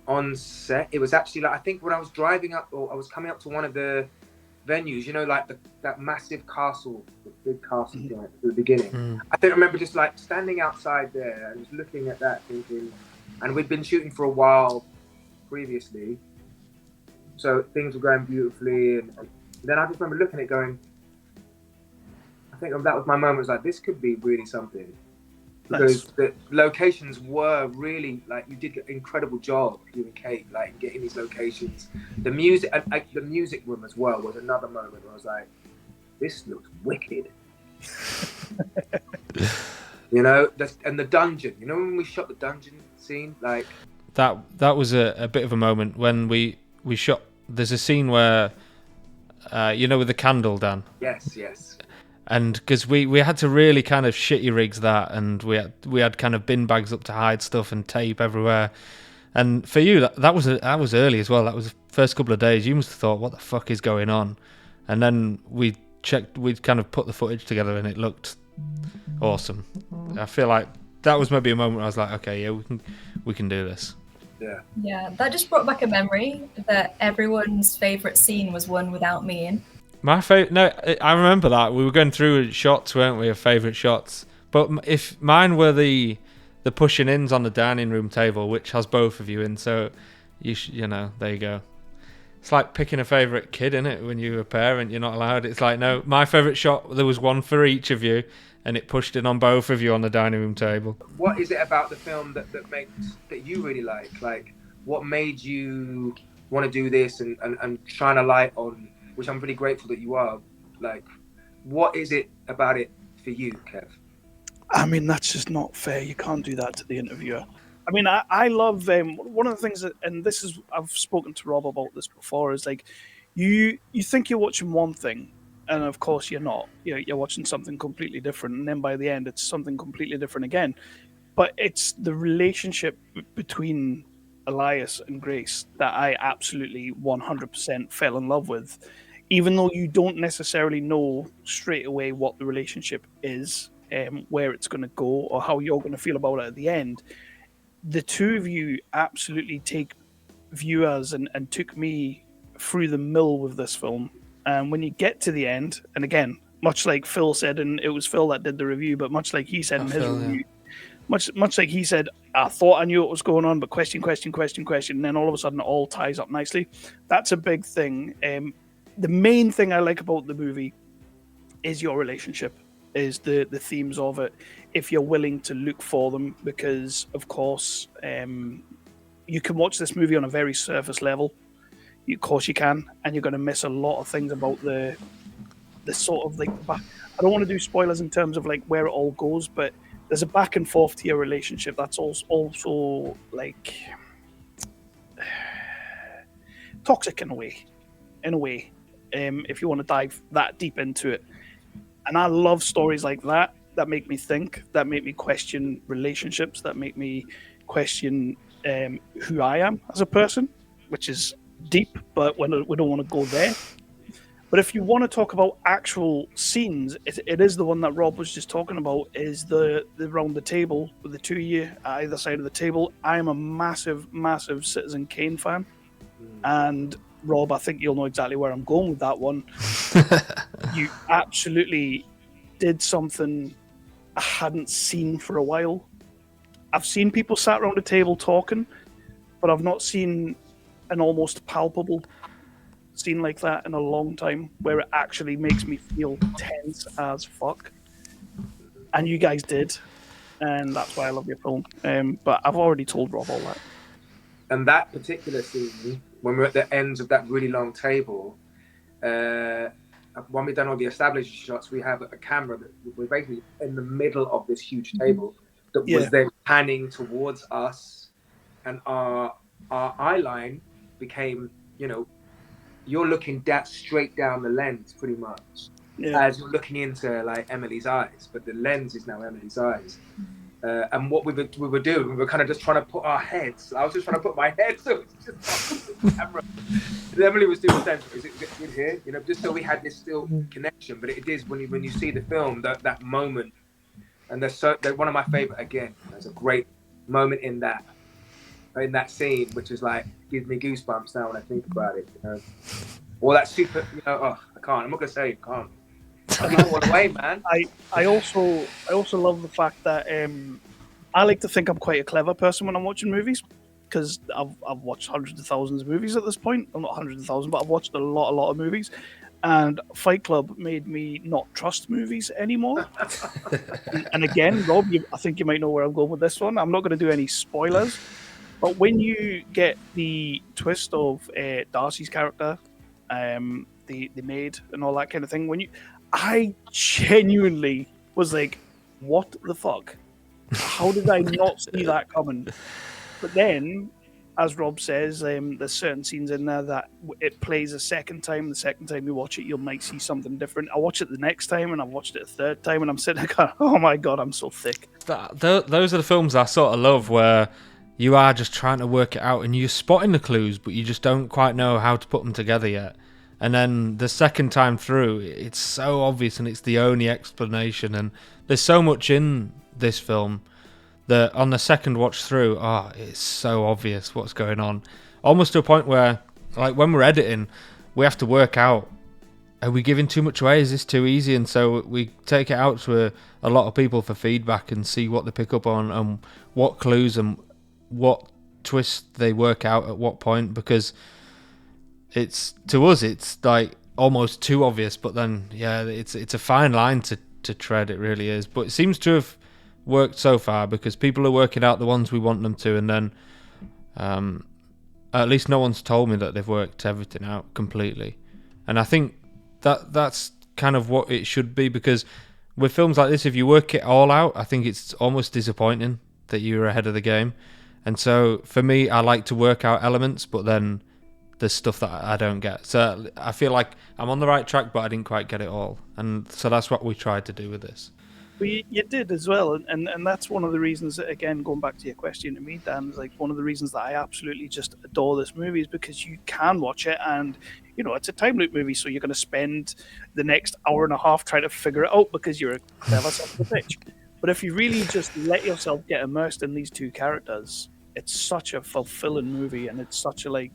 on set. It was actually like, I think when I was driving up, or I was coming up to one of the venues, you know, like that massive castle, the big castle thing at the beginning. I don't remember, just like standing outside there and just looking at that, thinking, and we'd been shooting for a while previously, so things were going beautifully, and then I just remember looking at it going, I think that was my moment. It was like, this could be really something, because the locations were really, like, you did an incredible job, you and Kate, like getting these locations. The music, the music room as well was another moment where I was like, this looks wicked. You know, and the dungeon. You know when we shot the dungeon scene, like that was a bit of a moment when we shot. There's a scene where, you know, with the candle, Dan. Yes. And because we had to really kind of shitty rigs that, and we had kind of bin bags up to hide stuff and tape everywhere. And for you, that was early as well. That was the first couple of days. You must have thought, what the fuck is going on? And then we'd kind of put the footage together, and it looked awesome. I feel like that was maybe a moment where I was like, okay, yeah, we can do this. Yeah, that just brought back a memory that everyone's favourite scene was one without me in. My favorite, no, I remember that we were going through shots, weren't we, of favourite shots? But if mine were the pushing ins on the dining room table, which has both of you in, so you know, there you go. It's like picking a favourite kid, isn't it? When you're a parent, you're not allowed. It's like, no, my favourite shot, there was one for each of you, and it pushed in on both of you on the dining room table. What is it about the film that makes that you really like? Like, what made you want to do this and shine a light on, which I'm really grateful that you are. Like, what is it about it for you, Kev? I mean, that's just not fair. You can't do that to the interviewer. I mean, I love one of the things that, and this is, I've spoken to Rob about this before, is like you think you're watching one thing, and of course you're not. You're watching something completely different, and then by the end it's something completely different again. But it's the relationship between Elias and Grace that I absolutely 100% fell in love with, even though you don't necessarily know straight away what the relationship is, where it's going to go, or how you're going to feel about it at the end. The two of you absolutely take viewers and took me through the mill with this film. And when you get to the end, and again, much like Phil said, and it was Phil that did the review, but much like he said in his review, much like he said, I thought I knew what was going on, but question, and then all of a sudden it all ties up nicely. That's a big thing. The main thing I like about the movie is your relationship, is the themes of it, if you're willing to look for them, because of course you can watch this movie on a very surface level. Of course you can, and you're going to miss a lot of things about the sort of like back. I don't want to do spoilers in terms of like where it all goes, but there's a back and forth to your relationship that's also like toxic in a way, if you want to dive that deep into it. And I love stories like that make me think, that make me question relationships, that make me question who I am as a person, which is deep, but we don't want to go there. But if you want to talk about actual scenes, it is the one that Rob was just talking about, is the round the table with the two of you at either side of the table. I am a massive Citizen Kane fan. And Rob, I think you'll know exactly where I'm going with that one. You absolutely did something I hadn't seen for a while. I've seen people sat around a table talking, but I've not seen an almost palpable scene like that in a long time, where it actually makes me feel tense as fuck. And you guys did, and that's why I love your film. But I've already told Rob all that. And that particular scene, when we're at the ends of that really long table, when we've done all the established shots, we have a camera that we're basically in the middle of this huge table that was then panning towards us, and our eye line became, you're looking straight down the lens pretty much, as you're looking into like Emily's eyes, but the lens is now Emily's eyes. And what we were doing, we were kind of just trying to put our heads. I was just trying to put my head so it's just the camera. And Emily was doing the same. Is it good here? Just so we had this still connection. But it is when you see the film, that moment, and they're one of my favorite. Again, there's a great moment in that scene, which is like gives me goosebumps now when I think about it. All that super, I can't. I'm not gonna say you can't. All the way, man. I also love the fact that I like to think I'm quite a clever person when I'm watching movies, because I've watched hundreds of thousands of movies at this point. Well, not hundreds of thousands, but I've watched a lot of movies. And Fight Club made me not trust movies anymore. And again, Rob, I think you might know where I'm going with this one. I'm not going to do any spoilers, but when you get the twist of Darcy's character, the maid, and all that kind of thing, I genuinely was like, what the fuck? How did I not see that coming? But then, as Rob says, there's certain scenes in there that it plays a second time. The second time you watch it, you might see something different. I watch it the next time, and I've watched it a third time, and I'm sitting there going, oh my God, I'm so thick. Those are the films I sort of love, where you are just trying to work it out, and you're spotting the clues, but you just don't quite know how to put them together yet. And then the second time through, it's so obvious, and it's the only explanation. And there's so much in this film that on the second watch through, it's so obvious what's going on. Almost to a point where, like, when we're editing, we have to work out, are we giving too much away? Is this too easy? And so we take it out to a lot of people for feedback and see what they pick up on and what clues and what twists they work out at what point, because to us it's like almost too obvious, but then it's a fine line to tread. It really is, but it seems to have worked so far, because people are working out the ones we want them to, and then at least no one's told me that they've worked everything out completely. And I think that's kind of what it should be, because with films like this, if you work it all out, I think it's almost disappointing that you're ahead of the game. And so for me, I like to work out elements, but then there's stuff that I don't get. So I feel like I'm on the right track, but I didn't quite get it all. And so that's what we tried to do with this. Well, you did as well, and that's one of the reasons that, again, going back to your question to me, Dan, is like one of the reasons that I absolutely just adore this movie is because you can watch it, and it's a time loop movie, so you're going to spend the next hour and a half trying to figure it out because you're a clever son of a bitch. But if you really just let yourself get immersed in these two characters, it's such a fulfilling movie, and it's such a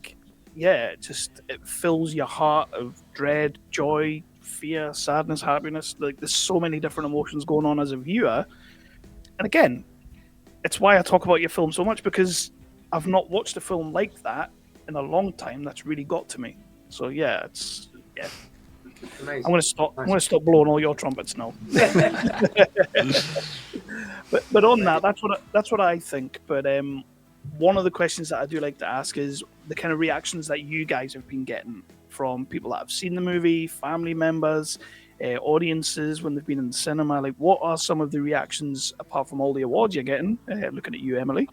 it fills your heart of dread, joy, fear, sadness, happiness. Like, there's so many different emotions going on as a viewer. And again, it's why I talk about your film so much, because I've not watched a film like that in a long time that's really got to me. So it's amazing. I'm going to stop blowing all your trumpets now. but on that, that's what I think. But one of the questions that I do like to ask is the kind of reactions that you guys have been getting from people that have seen the movie, family members, audiences when they've been in the cinema. Like, what are some of the reactions, apart from all the awards you're getting? Looking at you, Emily.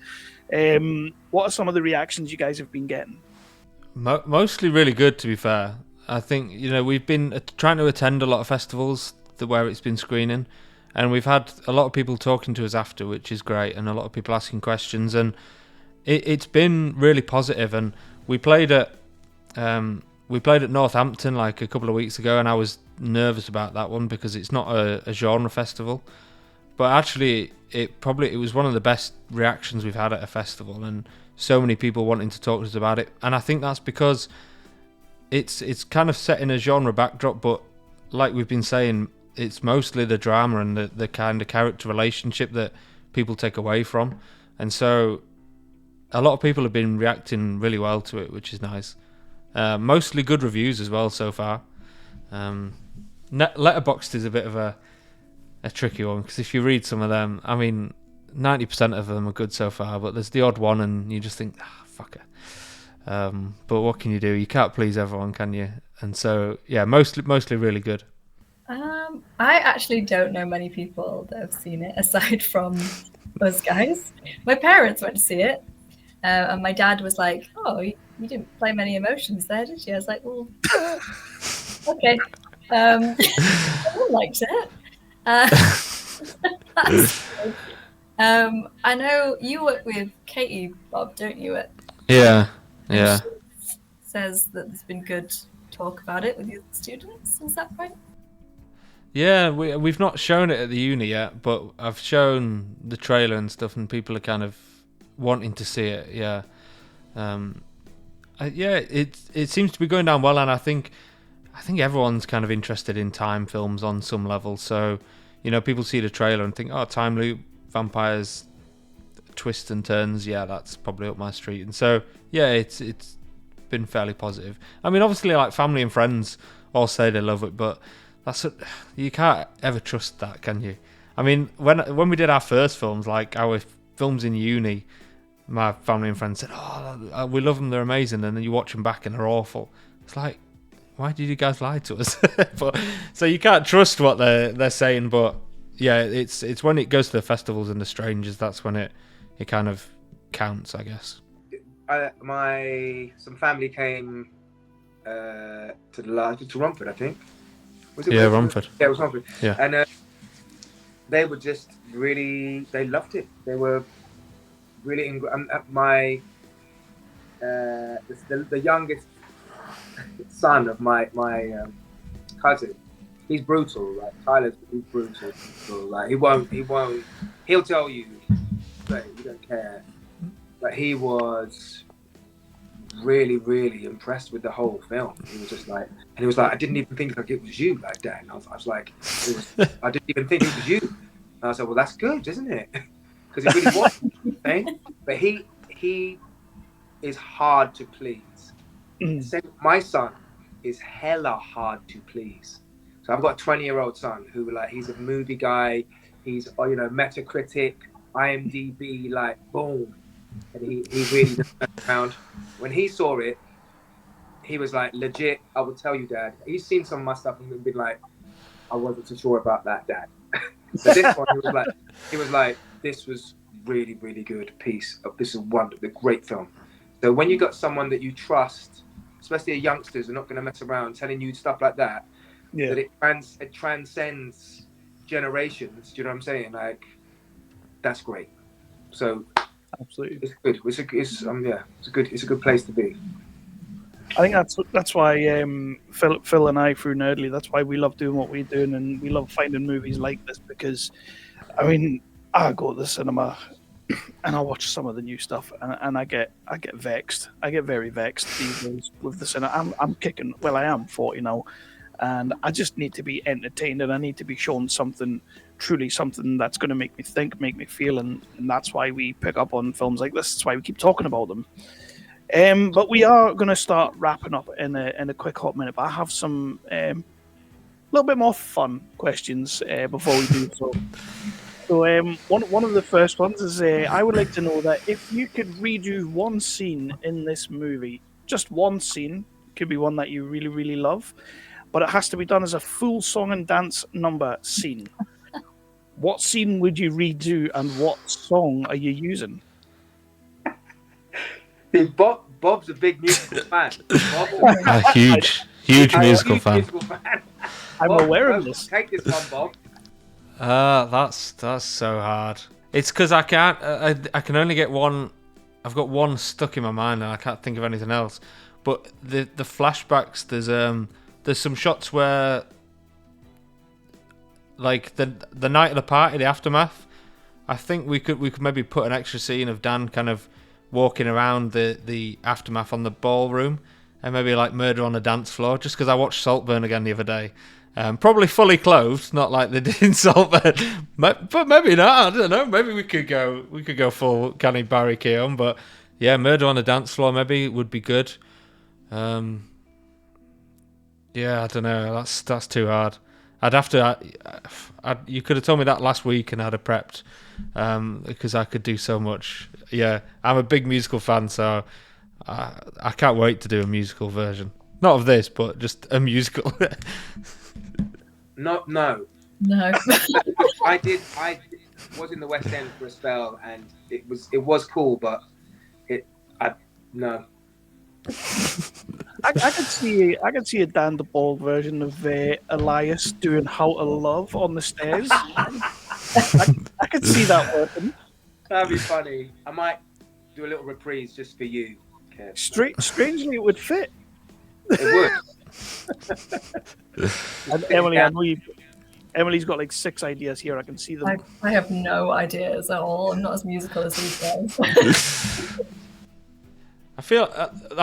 What are some of the reactions you guys have been getting? Mostly really good, to be fair. I think, we've been trying to attend a lot of festivals where it's been screening, and we've had a lot of people talking to us after, which is great, and a lot of people asking questions, and it's been really positive. And we played at Northampton like a couple of weeks ago, and I was nervous about that one because it's not a genre festival, but actually it was one of the best reactions we've had at a festival, and so many people wanting to talk to us about it. And I think that's because it's kind of set in a genre backdrop, but like we've been saying, it's mostly the drama and the kind of character relationship that people take away from. And so a lot of people have been reacting really well to it, which is nice. Mostly good reviews as well so far. Letterboxd is a bit of a tricky one, because if you read some of them, I mean, 90% of them are good so far, but there's the odd one and you just think, fuck it. But what can you do? You can't please everyone, can you? And so, yeah, mostly really good. I actually don't know many people that have seen it aside from those guys. My parents went to see it, and my dad was like, "Oh, you didn't play many emotions there, did you?" I was like, "Well, okay." I liked it. I know you work with Katie, Bob, don't you? Yeah. Says that there's been good talk about it with your students. Is that right? Yeah, we've not shown it at the uni yet, but I've shown the trailer and stuff, and people are kind of wanting to see it. Yeah, it seems to be going down well, and I think everyone's kind of interested in time films on some level. So, people see the trailer and think, oh, time loop, vampires, twists and turns. Yeah, that's probably up my street. And so, yeah, it's been fairly positive. I mean, obviously, like, family and friends all say they love it, but you can't ever trust that, can you? I mean, when we did our first films, like our films in uni, my family and friends said, "Oh, we love them, they're amazing," and then you watch them back and they're awful. It's like, why did you guys lie to us? But so you can't trust what they're saying. But yeah, it's when it goes to the festivals and the strangers, that's when it kind of counts, I guess. Some family came to Romford, I think. Was it Romford? Yeah, it was Romford. Yeah. And they were just really, they loved it. They were really, the youngest son of my cousin, he's brutal. Like, he's brutal. Like, he'll tell you, but he don't care. But he was really, really impressed with the whole film. He was just like, and he was like, I didn't even think like it was you, like, Dad. And I was like, I didn't even think it was you. And I said, well, that's good, isn't it? Because it really was. But he is hard to please. My son is hella hard to please. So I've got a 20-year-old son who, like, he's a movie guy. He's, Metacritic, IMDB, like, boom. and he really doesn't mess around. When he saw it, he was like, legit, I will tell you, Dad. He's seen some of my stuff and been like, I wasn't too sure about that, Dad. But this one, he was like, this was really, really good piece of, this is wonderful, great film. So when you got someone that you trust, especially youngsters are not going to mess around telling you stuff like that, that it transcends generations. Do you know what I'm saying? Like, that's great. So absolutely, it's good. It's a good place to be. I think that's why Phil and I through Nerdly, that's why we love doing what we're doing, and we love finding movies like this, because I mean, I go to the cinema and I watch some of the new stuff, and I get vexed. I get very vexed these days with the cinema. I'm kicking. Well, I am 40 now, and I just need to be entertained, and I need to be shown something, truly something that's going to make me think, make me feel, and that's why we pick up on films like this. That's why we keep talking about them. But we are going to start wrapping up in a quick hot minute. But I have some little bit more fun questions before we do so. So one of the first ones is I would like to know that if you could redo one scene in this movie, just one scene, could be one that you really, really love, but it has to be done as a full song and dance number scene. What scene would you redo, and what song are you using? Bob's a big musical fan. A huge musical fan. I'm aware of this. Take this one, Bob. That's so hard. It's because I can't. I can only get one. I've got one stuck in my mind, and I can't think of anything else. But the flashbacks. There's some shots where, like the night of the party, the aftermath. I think we could maybe put an extra scene of Dan kind of walking around the aftermath on the ballroom, and maybe like murder on the dance floor, just because I watched Saltburn again the other day. Probably fully clothed, not like they did in Saltburn, but maybe not. I don't know. Maybe we could go full Canny Barry Keown, but yeah, murder on the dance floor maybe would be good. Yeah, I don't know. That's too hard. I'd have to. You could have told me that last week, and I'd have prepped, because I could do so much. Yeah, I'm a big musical fan, so I can't wait to do a musical version. Not of this, but just a musical. No. I was in the West End for a spell, and it was cool, but no. I could see a danieldebourg version of Elias doing "How to Love" on the stairs. I could see that working. That'd be funny. I might do a little reprise just for you, Kev. Strangely, it would fit. It would. And Emily, I know Emily's got like 6 ideas here. I can see them. I have no ideas at all. I'm not as musical as these guys. I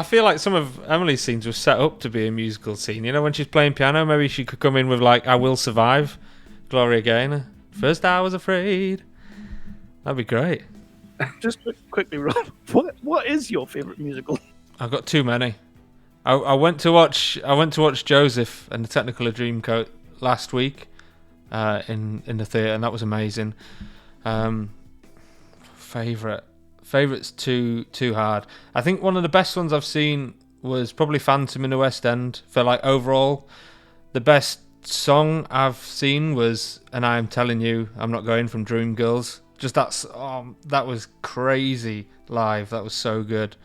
feel like some of Emily's scenes were set up to be a musical scene. You know, when she's playing piano, maybe she could come in with like "I Will Survive," Gloria Gaynor. First I was afraid. That'd be great. Just quickly, Rob, what is your favourite musical? I've got too many. I went to watch Joseph and the Technicolor Dreamcoat last week in the theatre, and that was amazing. Favourite's too hard. I think one of the best ones I've seen was probably Phantom in the West End. For like overall, the best song I've seen was "And I Am Telling You I'm Not Going" from Dreamgirls. Just that was crazy live. That was so good.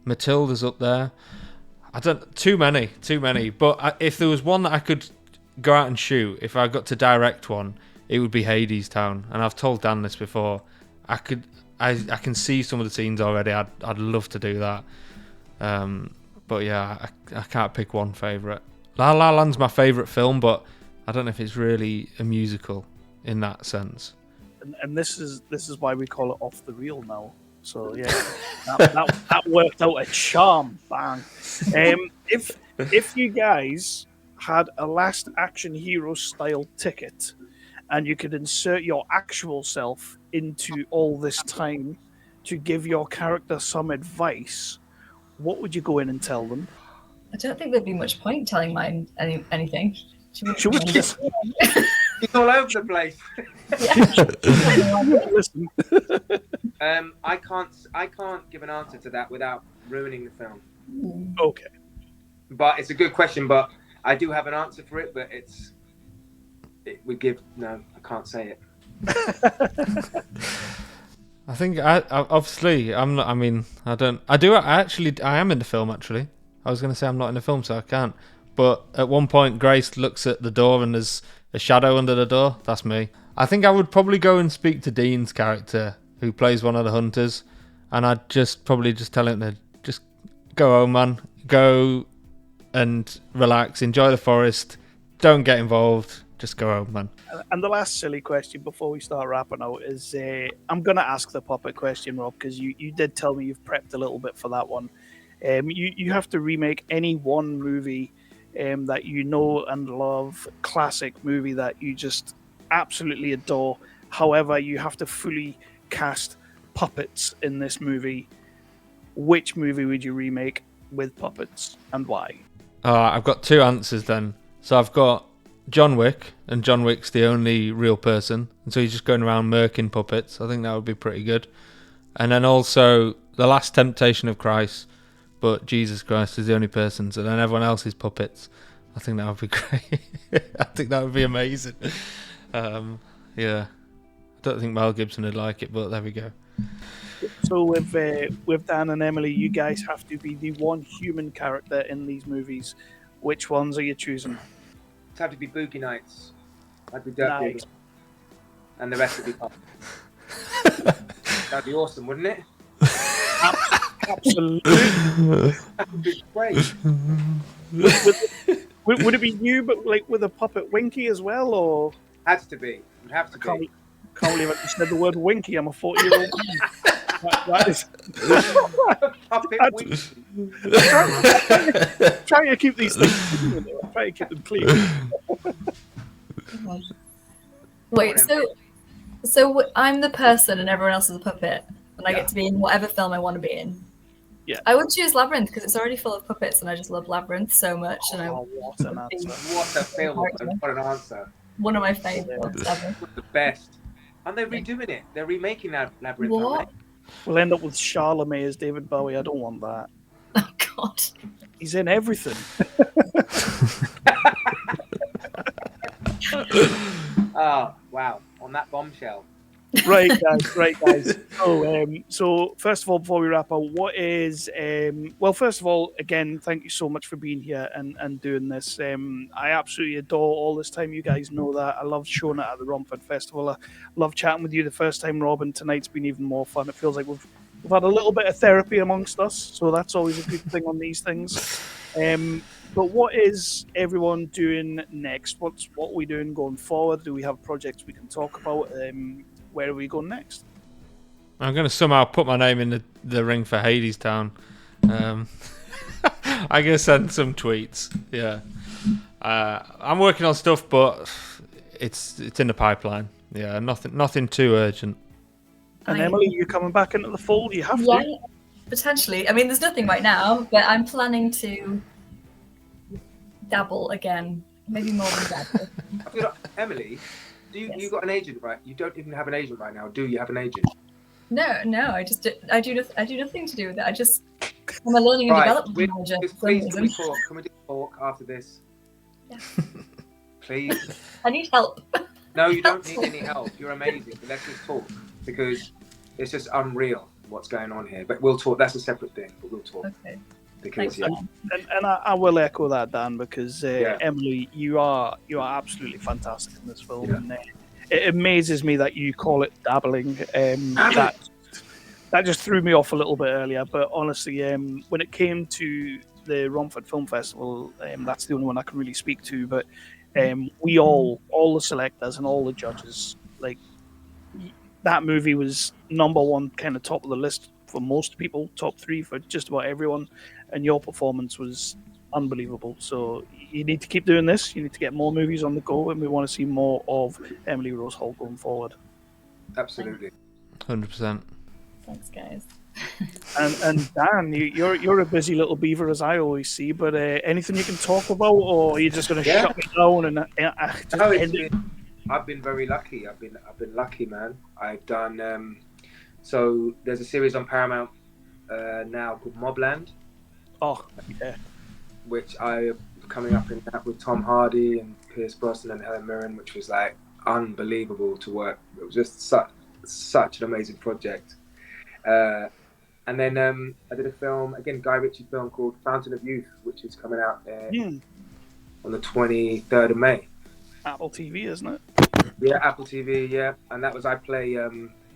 Matilda's up there. Too many. But if there was one that I could go out and shoot, if I got to direct one, it would be Hades Town. And I've told Dan this before. I can see some of the scenes already. I'd love to do that. But yeah, I can't pick one favourite. La La Land's my favourite film, but I don't know if it's really a musical in that sense. And this is why we call it Off the Reel now. So yeah, that worked out a charm. Bang. If you guys had a Last Action Hero style ticket, and you could insert your actual self into all this time to give your character some advice, what would you go in and tell them? I don't think there'd be much point telling mine anything. Should we just... He's all over the place. Listen. I can't give an answer to that without ruining the film. Okay. But it's a good question. But I do have an answer for it. But no, I can't say it. I think I obviously I'm not. I mean, I don't. I am in the film actually. I was going to say I'm not in the film, so I can't. But at one point, Grace looks at the door and there's a shadow under the door. That's me. I think I would probably go and speak to Dean's character, who plays one of the hunters, and I'd probably tell him to just go home, man. Go and relax, enjoy the forest. Don't get involved. Just go home, man. And the last silly question before we start wrapping out is, I'm going to ask the puppet question, Rob, because you did tell me you've prepped a little bit for that one. You have to remake any one movie that you know and love, classic movie that you just absolutely adore. However, you have to fully cast puppets in this movie. Which movie would you remake with puppets and why? I've got two answers then. So I've got John Wick, and John Wick's the only real person, and so he's just going around murking puppets. I think that would be pretty good. And then also The Last Temptation of Christ, but Jesus Christ is the only person, so then everyone else is puppets. I think that would be great. I think that would be amazing. Yeah, I don't think Mel Gibson would like it, but there we go. So with Dan and Emily, you guys have to be the one human character in these movies. Which ones are you choosing? It'd have to be Boogie Nights. I'd be Dirty. Nice. And the rest would be puppets. That'd be awesome, wouldn't it? Absolutely. That would be great. Would it be you, but like with a puppet Winky as well, or? Has to be. It'd have to be. Can't believe I just said the word Winky. I'm a 40-year-old man. That is. Puppet Winky. Trying to keep these things clean. I'm trying to keep them clean. Wait, so I'm the person and everyone else is a puppet, and I get to be in whatever film I want to be in. Yeah. I would choose Labyrinth because it's already full of puppets, and I just love Labyrinth so much. And What an answer! What a film! What an answer! One of my favourites ever. The best. Aren't they redoing it? They're remaking Labyrinth. What? We'll end up with Charlemagne as David Bowie. I don't want that. Oh God. He's in everything. Oh wow! On that bombshell. Right, guys. So first of all, before we wrap up, what is well, first of all, again, thank you so much for being here and doing this. I absolutely adore all this time. You guys know that. I love showing it at the Romford Festival. I love chatting with you the first time, Rob, and tonight's been even more fun. It feels like we've had a little bit of therapy amongst us, so that's always a good thing on these things. But what is everyone doing next? What are we doing going forward? Do we have projects we can talk about? Where are we going next? I'm going to somehow put my name in the ring for Hades Town. I'm going to send some tweets. Yeah, I'm working on stuff, but it's in the pipeline. Yeah, nothing too urgent. And Emily, you coming back into the fold? You have to. Yeah, potentially. I mean, there's nothing right now, but I'm planning to dabble again. Maybe more than dabble. Emily, you got an agent, right? You don't even have an agent right now, do you? Have an agent? No. I do nothing to do with it. I'm a learning and development manager. Please, can we talk after this? Yeah. Please. I need help. No, you don't need any help. You're amazing. But let's just talk because it's just unreal what's going on here. But we'll talk. That's a separate thing. But we'll talk. Okay. Because Thanks, and I will echo that, Dan, because Emily, you are absolutely fantastic in this film. Yeah. And, it amazes me that you call it dabbling. That just threw me off a little bit earlier. But honestly, when it came to the Romford Film Festival, that's the only one I can really speak to. But we all the selectors and all the judges, like that movie was number one, kind of top of the list for most people, top three for just about everyone. And your performance was unbelievable. So you need to keep doing this. You need to get more movies on the go, and we want to see more of Emily Rose Holt going forward. Absolutely. 100%. Thanks, guys. And Dan, you're a busy little beaver, as I always see. But anything you can talk about, or are you just going to shut me down and I've been very lucky. I've been lucky, man. I've done So there's a series on Paramount now called Mobland, Oh, yeah. which I coming up in that with Tom Hardy and Pierce Brosnan and Helen Mirren, which was like unbelievable to work. It was just such an amazing project. And then I did a film, again, Guy Ritchie film called Fountain of Youth, which is coming out on the 23rd of May. Apple TV, isn't it? Yeah, Apple TV, yeah. And that was, I play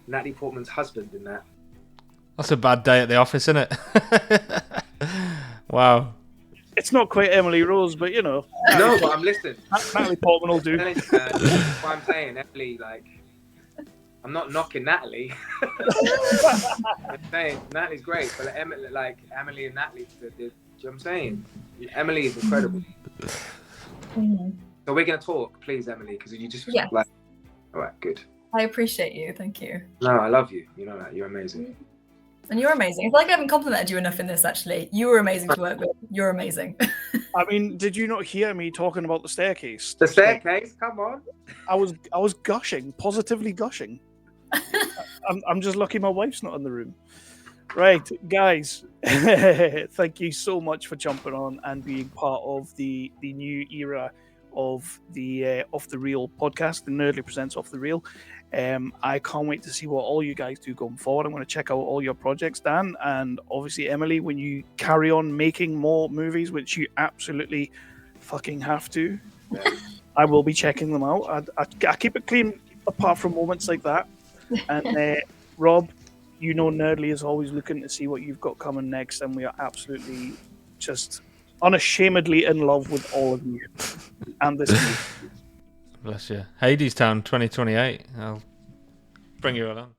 Natalie Portman's husband in that. That's a bad day at the office, isn't it? Wow. It's not quite Emily Rose, but you know. No, but I'm listening. Natalie Portman will do. That's what I'm saying, Emily, like, I'm not knocking Natalie. I'm saying Natalie's great, but like Emily and Natalie, do you know what I'm saying? Emily is incredible. So we're gonna talk, please, Emily, because you just like. All right, good. I appreciate you. Thank you. No, I love you. You know that. You're amazing. And you're amazing. I feel like I haven't complimented you enough in this, actually. You were amazing to work with. You're amazing. I mean, did you not hear me talking about the staircase? The staircase? Come on. I was gushing, positively gushing. I'm just lucky my wife's not in the room. Right, guys, thank you so much for jumping on and being part of the new era of the Off the Reel podcast, the Nerdly Presents Off the Reel. I can't wait to see what all you guys do going forward. I'm going to check out all your projects, Dan, and obviously Emily, when you carry on making more movies, which you absolutely fucking have to, I will be checking them out. I keep it clean apart from moments like that. And Rob, you know Nerdly is always looking to see what you've got coming next, and we are absolutely just unashamedly in love with all of you and this movie. Bless you. Hadestown 2028. I'll bring you along.